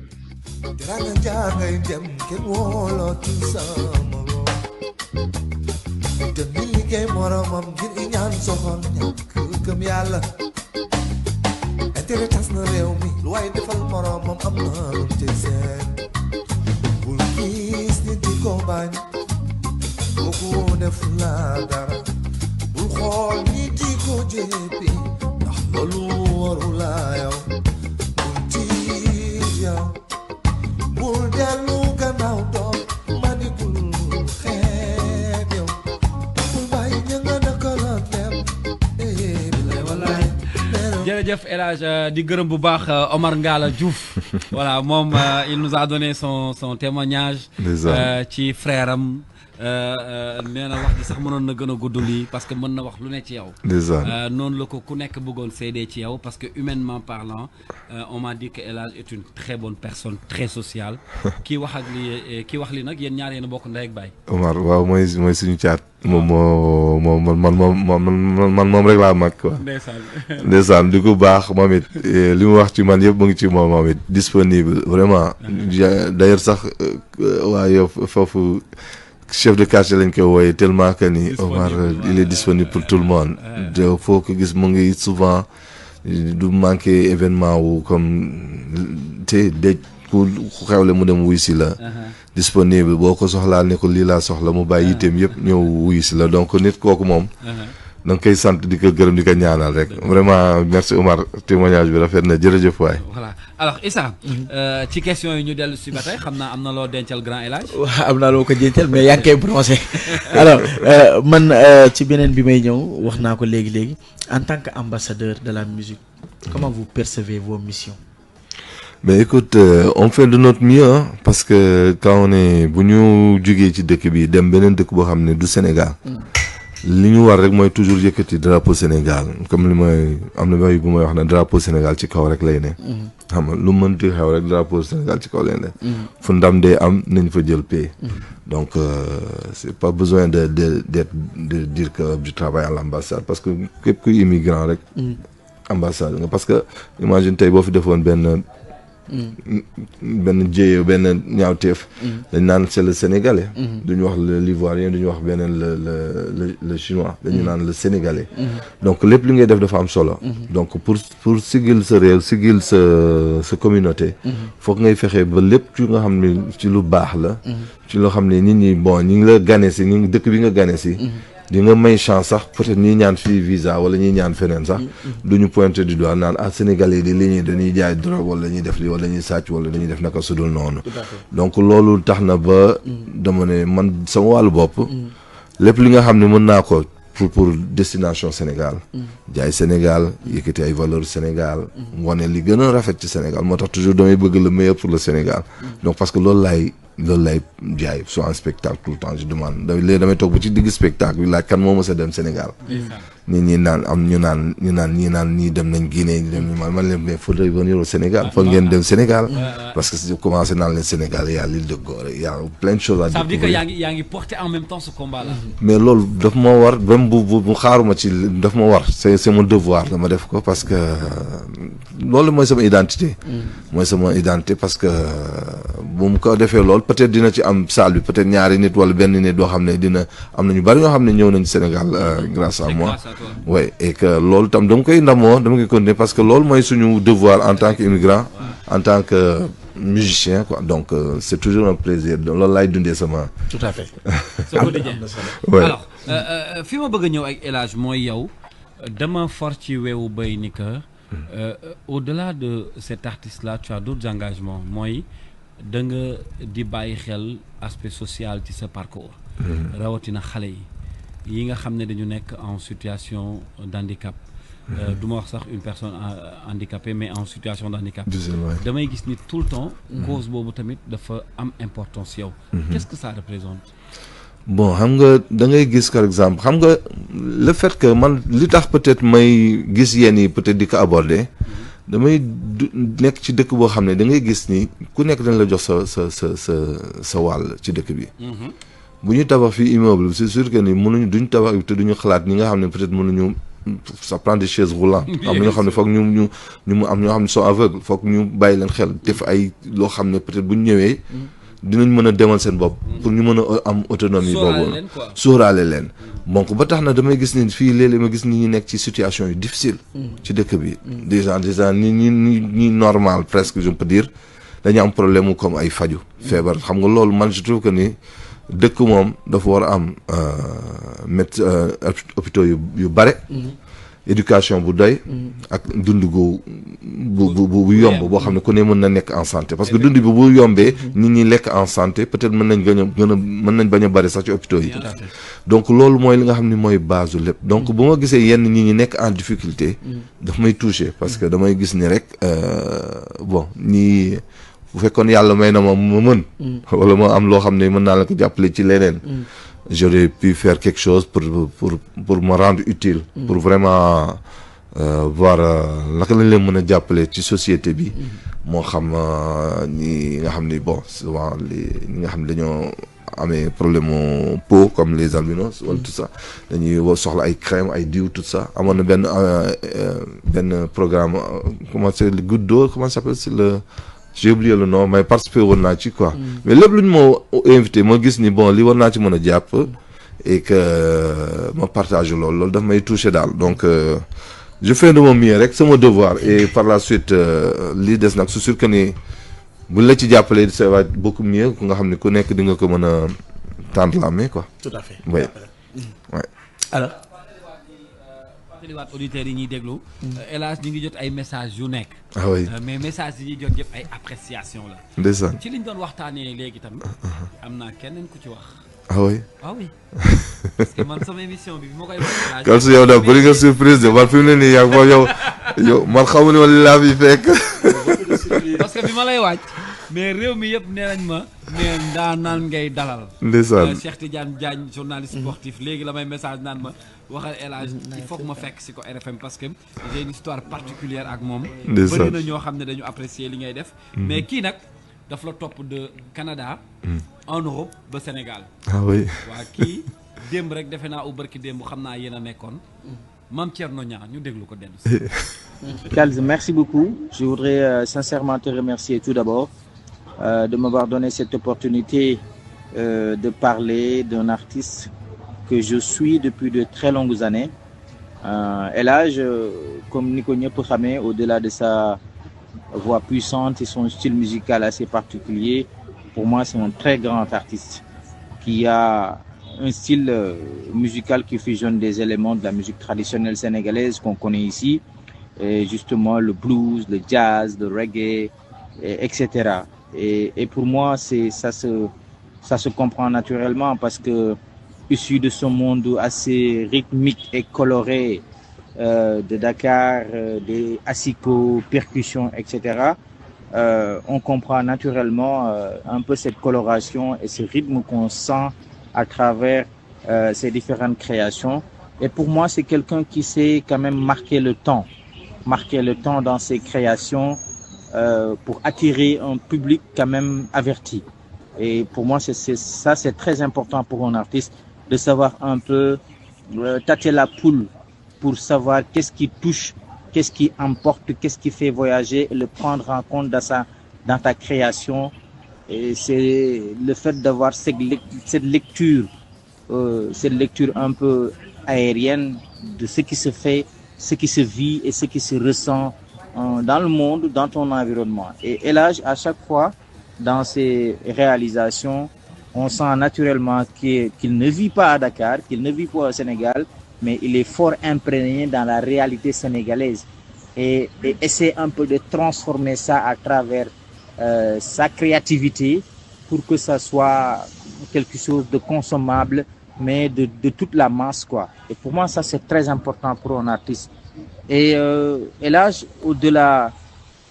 Teranga jaar ngay dem kenn wóolootul sa morom te mi liggéey moromam ngir ñaan soxor ñàkk gëm yàlla intérêt tas na réew mi lu waay defal moromam am na lu ci seen bul gis nit di ko bañ kooku def la dara bul xool nit di ko jéppi loolu warula yow bul tiit yow bul dellu gannaaw doom ma ni bul xeeb yow bul bàyyi ña nga naka la dem bilay wallaay jërëjëf El Hadj di gërëm bu baax Omar Ngalla Diouf voilà moom il nous a donné son témoignage ci frère am nee na wax ji sax mënoon na gën a gudd lii parce que mën na wax lu ne ci yow. noonu la ko ku nekk bëggoon seedee ci yow parce que humainement parlant on m'a dit que El Hadj est une très bonne personne très sociale. kii wax ak li kii wax li nag yéen ñaar yéen a bokk ndey ak baay. Omar waaw mooy suñu caat. moom moom rek laa mag quoi. ndeysaan di ko baax moom it li mu wax ci man yëpp mu ngi ci moom it disponible vraiment. d'ailleurs sax waa yow foofu. chef de quartier lañ koy wooye tellement que ni Omar il est disponible pour tout le monde de foo ko gis mu ngi souvent du manquer événement wu comme te dëj ku xewle mu dem wuy si la disponible boo ko soxlaa ne ko lii laa soxla mu bàyyi yitteem yëpp ñëw wuy si la donc nit kooku moom da nga koy sant di ko gërëm di ko ñaanal rek vraiment merci Omar témoignage bi rafet na jërëjëf waay. voilà alors Issa ci question yi ñu dellu si ba tey xam naa am na loo dencal grand El Hadj. waaw am naa loo ko dencal mais yaa ngi koy prononcé alors man ci beneen bi may ñëw wax naa ko léegi en tant qu'ambassadeur de la musique comment vous percevez vos missions? Mais écoute, on fait de notre mieux hein, parce que quand on est bu ñu jógee ci dëkk bi dem beneen dëkk boo xam ne du Sénégal li ñu war rek mooy toujours yëkkati drapeau Sénégal comme li may am na bu may wax ne drapeau Sénégal ci kaw rek lay ne xam nga lu mënti xew rek drapeau Sénégal ci kaw lay ne fu ndam dee am nañ fa jël paie donc c'est pas besoin de dire que je travaille à l'ambassade parce que képp kuy immigrant rek ambassade nga parce que imagine tey boo fi defoon benn jéye benn ñaawteef dañ naan c'est le sénégalais duñu wax l'ivoirien duñu wax beneen le chinois dañu naan le sénégalais donc lépp li ngay def dafa am solo donc pour sigil sa réew sigil sa communauté foog ngay fexe ba lépp ci nga xam ne ci lu baax la ci loo xam ne nit ñi bon ñi ngi la gane si ñi ngi dëkk bi nga gane si di nga may chance sax peut-être ñii ñaan fii visa wala ñii ñaan feneen sax duñu pointer du doigt naan sénégalais di li ñuy dañuy jaay drogue wala ñuy def li wala ñuy sàcc wala dañuy def naka sudul noonu donc loolu tax na ba dama ne man sama wàllu bopp lépp li nga xam ne mën naa ko pour destination Sénégal jaay Sénégal yëkkati ay valeurs Sénégal wane li gën a rafet ci Sénégal moo tax toujours damay bëgg le meilleur pour le Sénégal donc parce que loolu lay jaay soit en spectacle tout le temps je demande léegi damay toog ba ci digg spectacle bi laaj kan moo mës a dem Sénégal nit ñi naan am ñu naan ñii dem nañ Guinée ñi dem man leen mais faudrait venir au Sénégal foog ngeen dem Sénégal parce que si commencé naan leen Sénégal y a l'île de Gorée y a plein de choses à découvrir. Ça veut dire que yaa ngi porter en même temps ce combat là. mais loolu daf ma war même bu xaaruma ci daf ma war c'est mon devoir dama def ko parce que loolu mooy sama identité mooy sama identité parce que bu mu ko defee loolu peut-être dina ci am salle bi peut-être ñaari nit wala benn nit doo xam ne dina am na ñu bari ñoo xam ne ñëw nañ Sénégal grâce à moi oui et que loolu tam dama koy ndamoo dama koy continuer parce que loolu mooy suñu devoir en tant qu'immigrant en tant que musicien quoi donc c'est toujours un plaisir loolu laay dundee sama. tout à fait. sa quotidien. Ouais. Alors fi ma bëgg a ñëw ak El Hadj mooy yow dama for ci weewu bay ni que au-delà de cet artiste-là tu as d'autres engagements mooy da nga di bàyyi xel aspect social ci sa parcours. rawatina xale yi nga xam ne dañu nekk en situation d'handicap. du ma wax sax une personne handicapée mais en situation d'handicap. damay gis ni tout le temps. cause boobu tamit dafa am importance yow. qu'est-ce que ça représente. bon xam nga da ngay gis par exemple xam nga le fait que man li tax peut-être may gis yenn yi peut-être di ko aborder damay nekk ci dëkk boo xam ne da ngay gis ni ku nekk dañ la jox sa wàll ci dëkk bi. bu ñu tabax fii immeuble c'est sûr que ni mënuñu duñ tabax te duñu xalaat ñi nga xam ne peut-être mënuñu ça prend des chaises roulantes am na ñoo xam ne foog ñu am ñoo xam ne sont aveugles foog ñu bàyyi leen xel def ay loo xam ne peut-être bu ñu ñëwee dinañ mën a demal seen bopp pour ñu mën a am autonomie boobu sóoraale leen donc ba tax na damay gis ni fii léeg-léeg ma gis ni ñu nekk ci situation yu difficile ci dëkk bi déjà ni normal presque je peux dire dañu am problème mu comme ay faju feebar xam nga loolu man je trouve que ni dëkk moom dafa war a am hôpitaux yu bare éducation bu doy ak dund gu bu yomb boo xam ne ku ne mën na nekk en santé parce que dund bi bu yombee nit ñi lekk en santé peut-être mën nañ bañ a bari sax ci hôpitaux yi donc loolu mooy li nga xam ne mooy base lépp donc bu ma gisee yenn ñi ñi nekk en difficulté daf may toucher parce que damay gis ni rek bon ñii bu fekkoon yàlla may na ma mën wala ma am loo xam ne mën naa la ko jàppale ci leneen j'aurais pu faire quelque chose pour me rendre utile pour vraiment voir naka lañ leen mën a jàppale ci société bi moo xam ñi nga xam ni bon souvent ñi nga xam ne dañoo amee problème mu peau comme les albinos wala tout ça dañuy soxla ay crème ay diw tout ça amoon na benn programme comment c'est le Goutte d'eau comment ça s'appelle c'est le j'ai oublié le nom mais participé woon naa ci quoi mais lépp lu ñu moo invité moo gis ni bon li war naa ci mën a jàpp et que ma partage loolu daf may toucher daal donc je fais de mon mieux rek sama devoir et par la suite lii des nag c'est sûr que ni bu la ci jàppalee ça va être beaucoup mieux ku nga xam ne ku nekk di nga ko mën a tendre la main quoi. tout à fait. oui ouais. alors. fàttaliwaat auditeurs yi ñuy déglu. hélas ñu ngi jot ay messages yu nekk. ah oui mais messages yi ñuy jot yëpp ay appréciation la. ndeysaan. ci liñ doon waxtaanee léegi tamit. am naa keneen ku ci wax. ah oui. ah oui parce que man sama émission bi ma koy wax. Kalsu yow daal bëri nga surprise de man fi mu ne nii yaa ngi moom yow man xamu ne wala laa fi fekk. parce que bi ma lay waaj. mais réew mi yëpp nee nañ ma. mais naan ngay dalal. ndeysaan Cheikh Tidiane Diagne journaliste sportif léegi la may message naan ma waxal El Hadj il faut que ma fekk si ko RFM parce que j'ai une histoire particulière ak moom. ndeysaan bëri na ñoo xam ne dañu apprécier li ngay def. mais kii nag daf la topp de Canada. en Europe ba Sénégal. ah oui. waa kii démb rek defe naa u barki démb xam naa yéen a nekkoon Mame Thierno Niang ñu déglu ko dellu si. Kals, merci beaucoup. Je voudrais sincèrement te remercier tout d'abord de m'avoir donné cette opportunité de parler d'un artiste que je suis depuis de très longues années. El Hadj, comme ni ko ñëpp xamee, au-delà de sa voix puissante et son style musical assez particulier, pour moi c'est un très grand artiste qui a un style musical qui fusionne des éléments de la musique traditionnelle sénégalaise qu'on connaît ici, et justement le blues, le jazz, le reggae, etc. Et pour moi, ça se comprend naturellement parce que issu de ce monde assez rythmique et coloré de Dakar, des hasicots, percussions, etc., on comprend naturellement un peu cette coloration et ce rythme qu'on sent à travers ces différentes créations. Et pour moi, c'est quelqu'un qui sait quand même marquer le temps dans ses créations pour attirer un public quand même averti. Et pour moi, c'est très important pour un artiste de savoir un peu tâter la poule pour savoir qu'est-ce qui touche, qu'est-ce qui emporte, qu'est-ce qui fait voyager et le prendre en compte dans ta création. Et c'est le fait d'avoir cette lecture un peu aérienne de ce qui se fait, ce qui se vit et ce qui se ressent dans le monde, dans ton environnement. Et El Hadj, à chaque fois, dans ses réalisations, on sent naturellement qu'il ne vit pas à Dakar, qu'il ne vit pas au Sénégal, mais il est fort imprégné dans la réalité sénégalaise et essaie un peu de transformer ça à travers sa créativité pour que ça soit quelque chose de consommable, mais de toute la masse, quoi. Et pour moi, ça, c'est très important pour un artiste. Et El Hadj, au-delà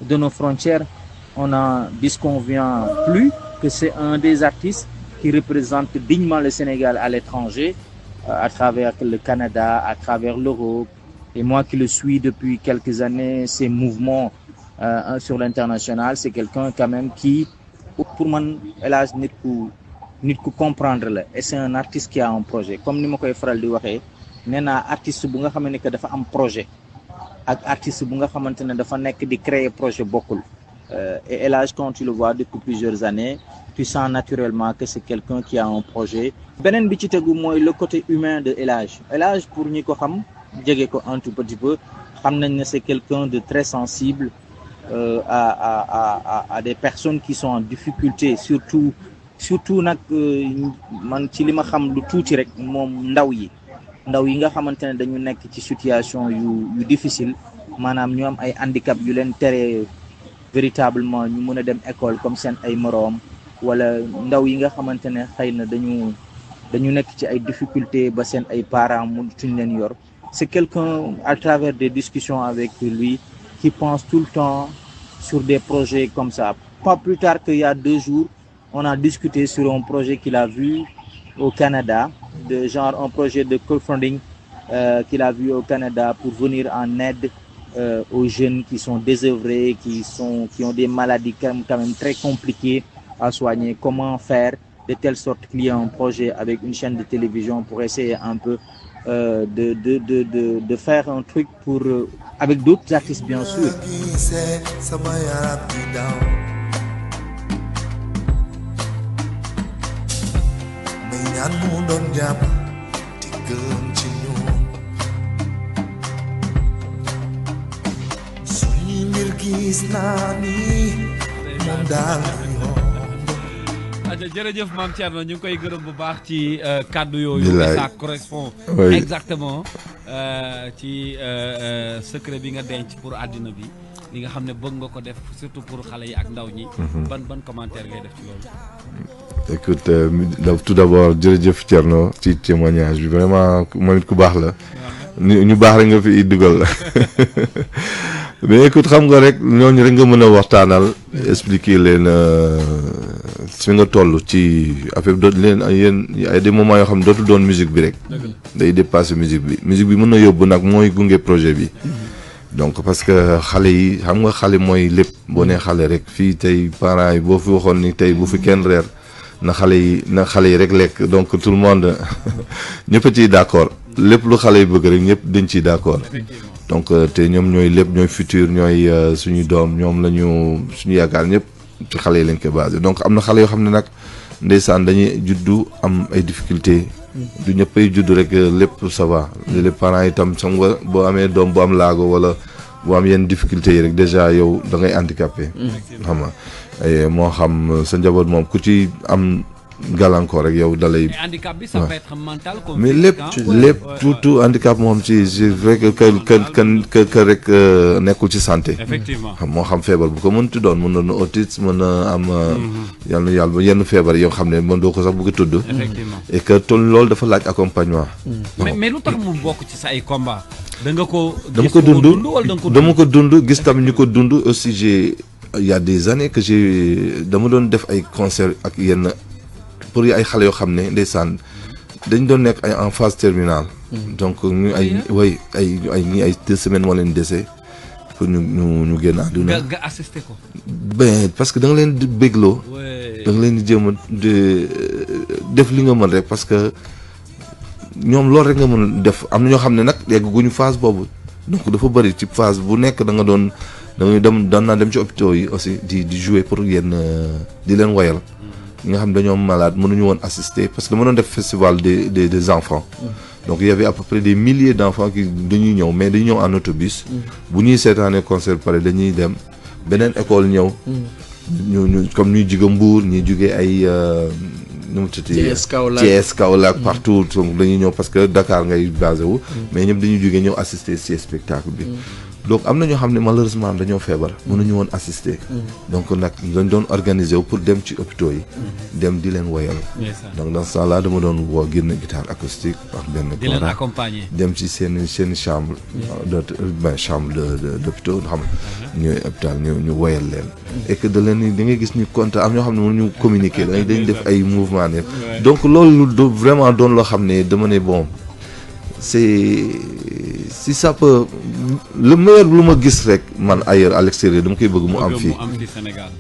de nos frontières, on n'en disconvient plus que c'est un des artistes qui représente dignement le Sénégal à l'étranger, à travers le Canada, à travers l'Europe. Et moi qui le suis depuis quelques années, ces mouvements sur l'international, c'est quelqu'un quand même qui, pour moi, El Hadj nit ku comprendre la. Et c'est un artiste qui a un projet. Comme ni ma koy faral di waxee, nee naa artiste bu nga xam ne que dafa am projet ak artiste bu nga xamante ne dafa nekk di créer projet bokkul. Et El Hadj, quand tu le vois depuis plusieurs années, tu sens naturellement que c'est quelqu'un qui a un projet. Beneen bi ci tegu mooy le côté humain de El Hadj. El Hadj, pour ñi ko xam jege ko un tout petit peu, xam nañ ne c'est quelqu'un de très sensible à des personnes qui sont en difficulté, surtout nag man ci li ma xam lu tuuti rek moom ndaw yi nga xamante ne dañu nekk ci situation yu difficile, maanaam ñu am ay handicap yu leen tere véritablement ñu mën a dem école comme seen ay moroom, wala ndaw yi nga xamante ne xëy na dañu nekk ci ay difficultés ba seen ay parents mënatuñ leen yor. C'est quelqu'un, à travers des discussions avec lui, qui pense tout le temps sur des projets comme ça. Pas plus tard qu'il y a 2 jours, on a discuté sur un projet qu'il a vu au Canada, un projet de crowdfunding qu'il a vu au Canada pour venir en aide aux jeunes qui sont désœuvrés, qui ont des maladies quand même très compliquées à soigner. Comment faire de telle sorte qu'il y ait un projet avec une chaîne de télévision pour essayer un peu de faire un truc pour avec d'autres artistes bien sûr. moom daal jërëjëf Mame Thierno ñu ngi koy gërëm bu baax ci kàddu yooyu. Bilaay. Ça correspond Oui. exactement ci secret bi nga denc pour àddina bi li nga xam ne bëgg nga ko def surtout pour xale yi ak ndaw ñi. ban commentaire ngay def ci loolu. Écoute, tout d'abord jërëjëf Thierno ci témoignage bi vraiment moom it ku baax la. ñu baax rek nga fi dugal la mais écoute xam nga rek ñooñu rek nga mën a waxtaanal expliquer leen fi nga toll ci affaire dootu leen yéen ay des moments yoo xam ne dootu doon musique bi rek. day dépasser musique bi mën na yóbbu nag mooy gunge projet bi. donc parce que xale yi xam nga xale mooy lépp boo nee xale rek fii tey parents yi boo fi waxoon ni tey bu fi kenn reer na xale yi rek lekk donc tout le monde ñëpp a ciy d'accord lépp lu xale yi bëgg rek ñëpp dañ ciy d'accord donc te ñoom ñooy lépp ñooy futur ñooy suñu doom ñoom la ñu suñu yaakaar ñëpp ci xale yi lañ koy basé donc am na xale yoo xam ne nag ndeysaan dañuy juddu am ay difficultés. du ñëppay judd rek lépp ça va les parents itam xam nga boo amee doom bu am laago wala bu am yenn difficultés yi rek déjà yow da ngay handicapé. xam nga moo xam sa njaboot moom ku ci am gàllankoor rek yow dalay. mais handicap bi ça peut être mental comme mais lépp tout handicap moom ci c'est vrai que rek nekkul ci santé. effectivement moo xam feebar bu ko mënti doon mën na autisme mën na am. yàlla ba yenn feebar yoo xam ne mën doo ko sax bëgg a tudd. effectivement et que loolu dafa laaj accompagnement. mais lu tax mu bokk ci sa ay combat da nga ko. dama ko dund dama ko dund gis tam ñu ko dund aussi il y a des années que dama doon def ay concert ak yenn. pour ay xale yoo xam ne ndeysaan dañ doon nekk ay en phase terminale. donc ñu ay 2 semaines moo leen dese pour ñu génn àdduna. nga assisté ko. ben parce que da nga leen di bégloo. da nga leen di jéem a def li nga mën rek parce que ñoom loolu rek nga mën def am na ñoo xam ne nag yegguñu phase boobu donc dafa bëri ci phase bu nekk da nga doon daan naa dem ci hôpitaux yi aussi di jouer pour yenn di leen woyal. ñi nga xam ne dañoo malade mënuñu woon assister parce que dama doon def festival des enfants. donc il y avait à peu près des milliers d'enfants qui dañuy ñëw mais dañuy ñëw en autobus. bu ñuy seetaanee concert pare dañuy dem beneen école ñëw. ñu comme ñuy jóge Mbour ñuy jóge ay nu mu tuddati. Thiès Kaolack partout donc dañuy ñëw parce que Dakar ngay basé wu. mais ñëpp dañuy jóge ñëw assister ci spectacle bi. donc am na ñoo xam ne malheureusement dañoo feebar mënuñu woon assister. donc nag dañ doon organiser wu pour dem ci hôpitaux yi. dem di leen woyal. donc dans ce temps là dama doon woo génn guitare acoustique ak benn. di leen accompagner dem ci seen chambre. chambre d'hôpital xam nga. ñooy hôpital ñu woyal leen. et que da ngay gis ñu kontaan am ñoo xam ne mënuñu communiquer dañ def ay mouvement ne. donc loolu vraiment doon loo xam ne dama ne bon si ça peut le meilleur lu ma gis rek man ailleurs à l'extérieur dama koy bëgg mu am fii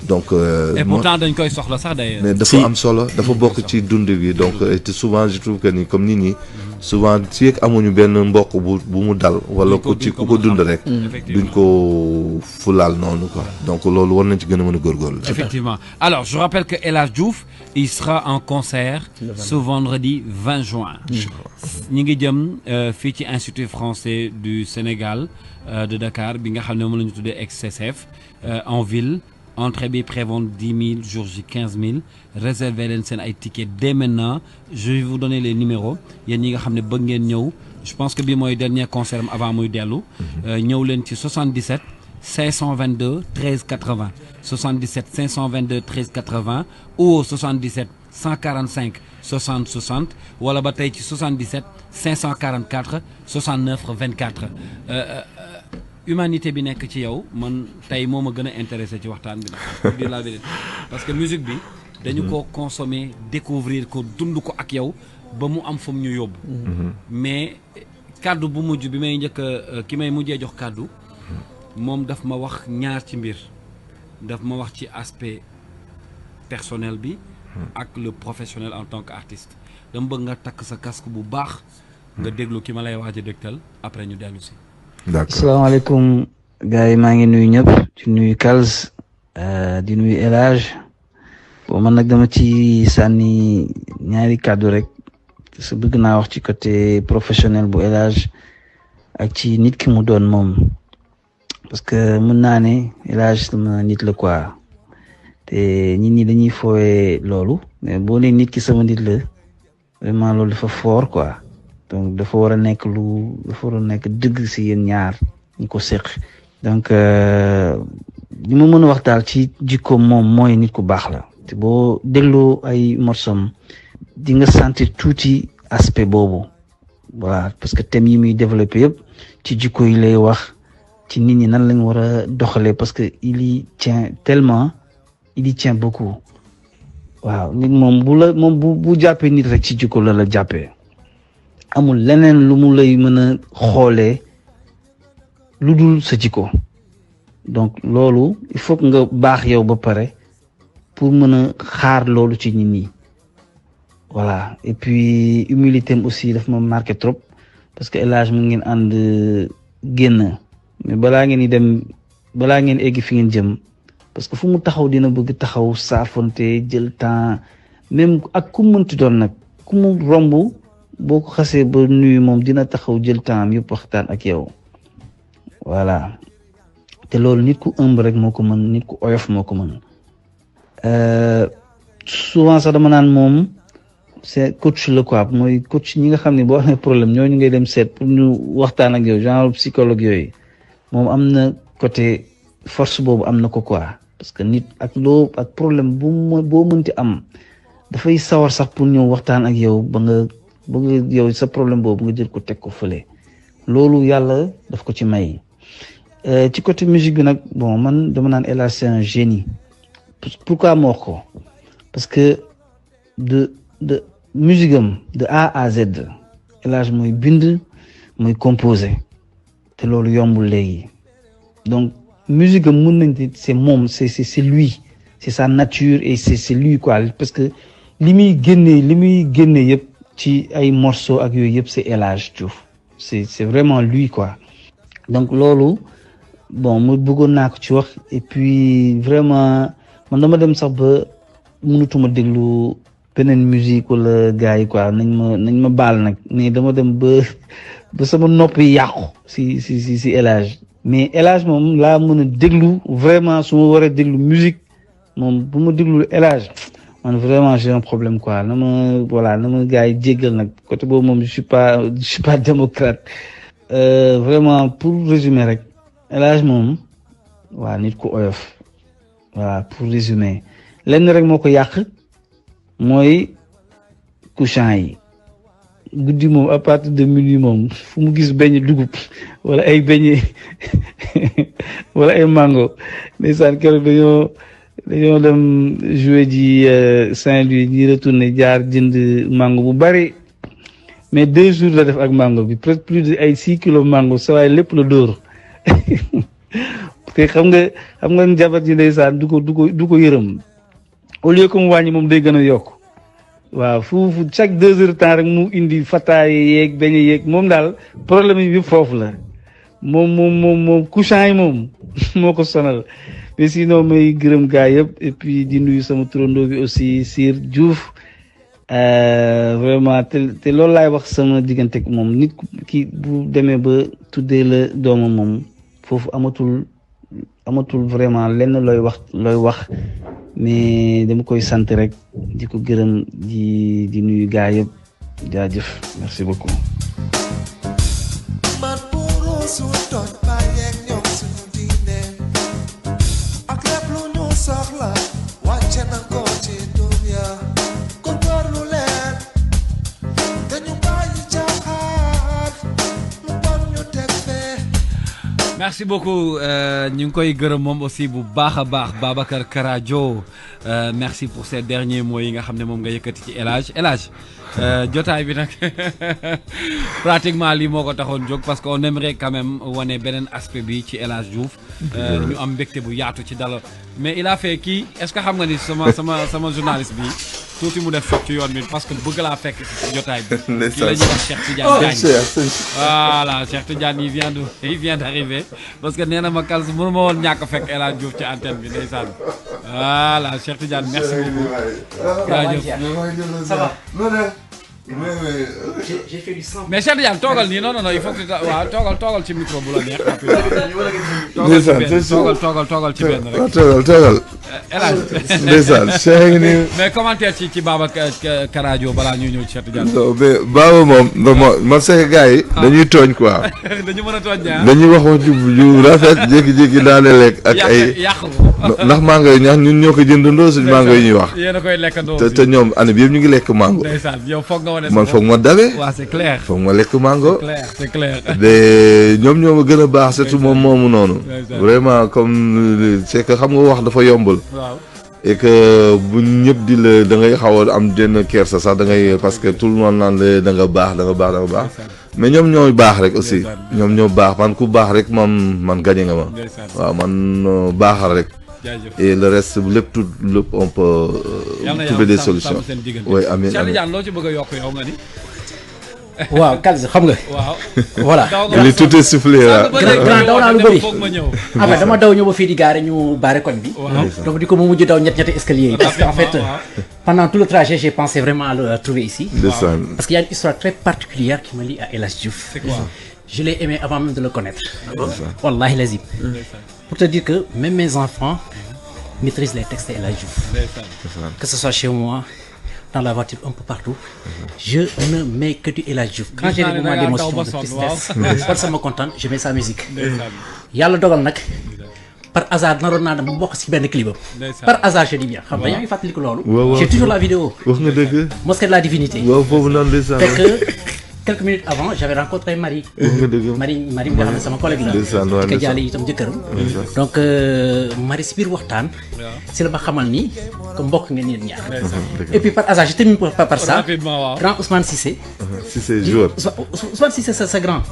donc et pourtant dañ koy soxla sax d'ailleurs mais dafa am solo dafa bokk ci dund bi donc te souvent je trouve que ni comme nit ñi souvent si yëg amuñu benn mbokk bu mu dal wala ku ko dund rek duñ ko fulaal noonu quoi donc loolu war nañ ci gën a mën a góorgóorlu. Effectivement. Alors je rappelle que El Hadj Diouf il sera en concert ce vendredi 20 juin ñi ngi jëm fii ci Institut français du Sénégal de Dakar bi nga xam ne moom la ñu tuddee XCCF en ville entrée bi prévente 10 000 jours J 15 000 réservez leen seen ay tickets dès maintenant je vais vous donner les numéros yéen ñi nga xam ne bëgg ngeen ñëw je pense que bii mooy dernier concert avant muy dellu ñëw leen ci 77 522 13 80 77 522 13 80 ou 77 145 60 60 wala ba tey ci 77 544 69 24 humanité bi nekk ci yow man tey moo ma gën a intéressé ci waxtaan bi nag dire la vérité parce que musique bi dañu ko consommer découvrir ko dund ko ak yow ba mu am fu mu ñu yóbbu mais kàddu bu mujj bi may njëkk ki may mujjee jox kàddu moom daf ma wax ñaar ci mbir daf ma wax ci aspect personnel bi ak le professionnel en tant qu'artiste dama bëgg nga takk sa casque bu baax nga déglu ki ma lay waaj a dégtal après ñu dellu si. D'accord. Asalaamaaleykum gars yi maa ngi nuyu ñëpp di nuyu Kals di nuyu El Hadj bon man nag dama ci sànni ñaari kàddu rek parce que bëgg naa wax ci côté professionnel bu El Hadj ak ci nit ki mu doon moom parce que mën naa ne El Hadj sama nit la quoi te nit ñi dañuy fooyee loolu mais boo nee nit ki sama nit la vraiment loolu dafa fort quoi donc dafa war a nekk dëgg si yéen ñaar ñi ko séq donc li ma mën a wax daal ci jikko moom mooy nit ku baax la te boo dégloo ay morsom di nga sentir tuuti aspect boobu voilà parce que thème yi muy développé yëpp ci jikko yi lay wax ci nit ñi nan lañ war a doxalee parce que il y tient beaucoup waaw nit moom bu jàppee nit rek ci jikko la jàppee amul leneen lu mu lay mën a xoolee lu dul sa jikko donc loolu il faut que nga baax yow ba pare pour mën a xaar loolu ci nit ñi voilà et puis humilité am aussi daf ma marqué trop parce que El Hadj mu ngeen ànd génn mais balaa ngeen egg fi ngeen jëm parce que fu mu taxaw dina bëgg taxaw saafonte jël temps même ak ku mënti doon nag ku mu romb boo ko xasee ba nuyu moom dina taxaw jël temps am yëpp waxtaan ak yow voilà te loolu nit ku ëmb rek moo ko mën nit ku oyof moo ko mën souvent sax dama naan moom c'est coach la quoi mooy coach ñi nga xam ne boo amee problème ñooñu ngay dem seet pour ñu waxtaan ak yow genre psychologue yooyu moom am na côté force boobu am na ko quoi parce que nit ak problème boo mënti am dafay sawar sax pour ñëw waxtaan ak yow ba nga yow sa problème boobu nga jël ko teg ko fële loolu yàlla daf ko ci may ci côté musique bi nag bon man dama naan El Hadj c'est un génie pourquoi ma wax ko parce que de musique am de A à Z El Hadj mooy bind mooy composer te loolu yombul léegi donc musique am mën nañ c'est moom c'est lui c'est sa nature et c'est lui quoi parce que li muy génnee yëpp ci ay morceaux ak yooyu yëpp c'est El Hadj Diouf c'est vraiment lui quoi donc loolu bon mu bëggoon naa ko ci wax et puis vraiment man dama dem sax ba mënutuma déglu beneen musique wala gars yi quoi nañ ma baal nag mais dama dem ba sama nopp yi yàqu si El Hadj mais El Hadj moom laa mën a déglu vraiment su ma war a déglu musique moom bu ma déglu El Hadj man vraiment j'ai un problème quoi na ma gars yi jéggal nag côté boobu moom je suis pas démocrate vraiment pour résumer rek El Hadj moom waa nit ku oyof voilà pour résumer lenn rek moo ko yàq mooy couchant yi guddi moom à partir de minuit moom fu mu gis beñ dugub wala ay beñ wala ay mango ndeysaan keroog dañoo dem jouer ji Saint-Louis ñi retourné jaar jënd mango bu bari mais 2 jours la def ak mango bi presque plus de ay 6 kilos mango sa waay lépp la dóor te xam nga njabar ji ndeysaan du ko yërëm au lieu que mu wàññi moom day gën a yokk waaw foofu chaque 2 heures de temps rek mu indi fataay yeeg beñ yeeg moom daal problème yi yëpp foofu la moom couchant yi moom moo ko sonal mais sinon may gërëm gaa yëpp et puis di nuyu sama turandoo bi aussi Sir Diouf vraiment te loolu laay wax sama diggante ak moom nit ki bu demee ba tuddee la doomam moom foofu amatul vraiment lenn looy wax mais dama koy sant rek di ko gërëm di nuyu gaa yëpp jaajëf merci beaucoup. man pour su toj bàyyeeg ñoom suñu diine ak lépp lu ñu soxla wàcce na ko ci dunya kon góorlu leen te ñu bàyyi caaxaan lu bon ñu teg fee. merci beaucoup ñu ngi koy gërëm moom aussi bu baax a baax Babacar Karajo merci pour ces derniers mots yi nga xam ne moom nga yëkkati ci El Hadj jotaay bi nag pratiquement lii moo ko taxoon jóg parce que on aimerait quand même wane beneen aspect bi ci El Hadj Diouf ñu am mbégte bu yaatu ci dalo mais il a fait kii est-ce que xam nga ni sama journaliste bi tuuti mu def fekk ci yoon bi parce que bëgg laa fekk ci jotaay bi kii la ñuy wax Cheikh Tidiane Diagne voilà Cheikh Tidiane il vient d'arriver parce que nee na ma kal mënu ma woon ñàkk fekk El Hadj Diouf ci antenne bi ndeysaan voilà Cheikh Tidiane merci beaucoup jaajëf ça va j'ai fait du sang. mais Cheikh Tidiane toogal nii non il faut que waaw toogal ci micro bu la neex. toogal ci benn rek. toogal. El Hadj. ndeysaan Cheikh ngi nii. mais commentaire ci Baba Karajo balaa ñuy ñëw ci Cheikh Tidiane. non mais Baba moom man c'est que gars yi. dañuy tooñ quoi. dañu mën a tooñ ñaar. dañuy wax ju rafet jékki-jékki daal di lekk ak ay. yàq ndax mango yi ñun ñoo ko jëndandoo suñu mango yi ñuy wax. yéen a koy lekkandoo te ñoom année bi yëpp ñu ngi lekk mango. ndeysaan yow foog nga wane man foog ma dabe. waaw c'est clair. foog ma lekk mango. c'est clair. de ñoom ñoo ma gën a baax surtout moom moomu noonu. vraiment comme c'est que xam nga wax dafa yombul. waaw. et que bu ñëpp di la da ngay xaw a am jenn kersa sax da ngay parce que tout le monde naan la da nga baax da nga baax da nga baax. mais ñoom ñooy baax rek aussi. ñoom ñoo baax man ku baax rek man gañe nga ma. waaw man baaxal rek. et le reste lépp on peut trouver des solutions. oui amiin Cheikh Tidiane loo ci bëgg a yokk yow nga ni. waaw Kals xam nga. waaw. voilà. li tout est soufflé là. grand daw naa lu bëri. foog ma ñëw. après dama daw ñëw ba fii di gaare ñu baare koñ bi. donc du coup mu mujj daw ñetti escaliers yi. parce que en fait pendant tout le trajet j'ai pensé vraiment à le trouver ici. parce qu'il y a une histoire très particulière qui me lie à El Hadj Diouf. C'est quoi? Je l'ai aimé avant même de le connaître. Wallahi lazim. Pour te dire que même mes enfants maîtrisent les textes de El Hadj Diouf. Que ce soit chez moi, dans la voiture, un peu partout. Je ne mets que du El Hadj Diouf. Quand j'ai des moments d'émotion, de tristesse, quand ça me contente, je mets sa musique. Yàlla dogal nag par hasard naroon naa dem bokk ci benn clip par hasard je dis bien xam nga yaa ngi fàttaliku loolu. J'ai toujours la vidéo. wax nga dëgg. Mosquée de la Divinité. waaw foofu naan ndeysaan. Quelques minutes avant j'avais rencontré Marie. Marie nga xam ne sama collègue la. ka jaale itam jëkkëram. donc Marie si biir waxtaan. si la ma xamal ni que mbokk ngeen yéen ñaar. et puis par hasard je termine par ça. grand Ousmane Cissé. Cissé joueur. Ousmane Cissé c'est grand.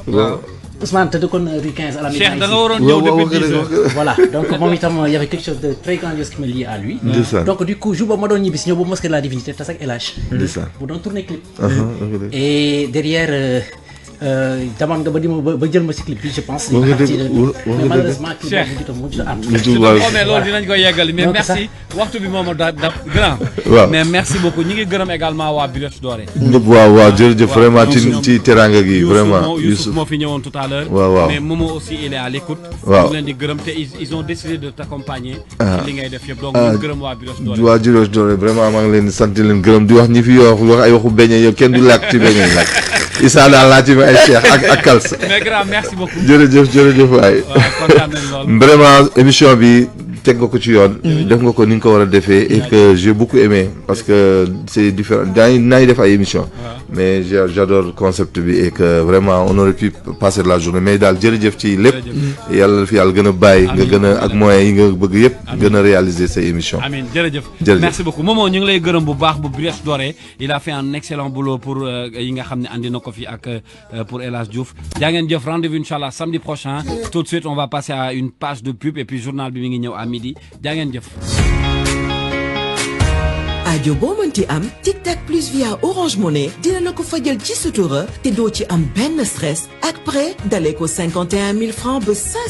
Ousmane te dëkkoon rue 15 à la Cheikh da nga waroon ñëw depuis 10 heures. voilà donc moom itam y avait quelque chose de très grandiose qui me liait à lui. donc du coup jour ba ma doon ñibbi si ñëw ba Mosquée de la Divinité tas ak El Hadj. bu doon tourner clip. et derrière demoon nga ba jël ma si clip bi je pense. mais malheureusement clip boobu mujj na am. mais loolu dinañ ko yeggali mais merci waxtu bi moom da grand. mais merci beaucoup ñi ngi gërëm également waa Brioche Dorée. ñëpp waaw jërëjëf vraiment ci teranga gi vraiment. Youssouf moo fi ñëwoon tout à l'heure. waaw mais Momo aussi il est à l'écoute. waaw ñu leen di gërëm te ils ont décidé de t'accompagner. ci li ngay def yëpp donc ñu gërëm waa Brioche Dorée. waa Brioche Dorée vraiment maa ngi leen di sant leen gërëm di wax ñi fi wax ay waxu beñe yow kenn du làkk ci beñe nag Issa daal laa ci ay Cheikh ak Kals. mais grand merci beaucoup. jërëjëf waay. kontaan nañ lool. vraiment émission bi teg nga ko ci yoon. def nga ko ni nga ko war a defee et que j'ai beaucoup aimé parce que c'est différent naay def ay émission mais j'adore concept bi et que vraiment on aurait pu passer la journée mais daal jërëjëf ci lépp. yàlla fi yàlla gën a bàyyi. nga gën a ak moyens yi nga bëgg yëpp. gën a réaliser say émissions. amiin jërëjëf. merci beaucoup Momo ñu ngi lay gërëm bu baax bu Brioche Dorée il a fait un excellent boulot pour yi nga xam ne andi na ko fi ak pour El Hadj Diouf jaa ngeen jëf rendez-vous inchallah samedi prochain tout de suite on va passer à une page de pub et puis journal bi mi ngi ñëw à midi jaa ngeen jëf. aajo boo mënti am Tic Tac Plus via Orange Money dina la ko fajal ci sutura te doo ci am benn stress ak prêt dalee ko 51 000 francs ba 500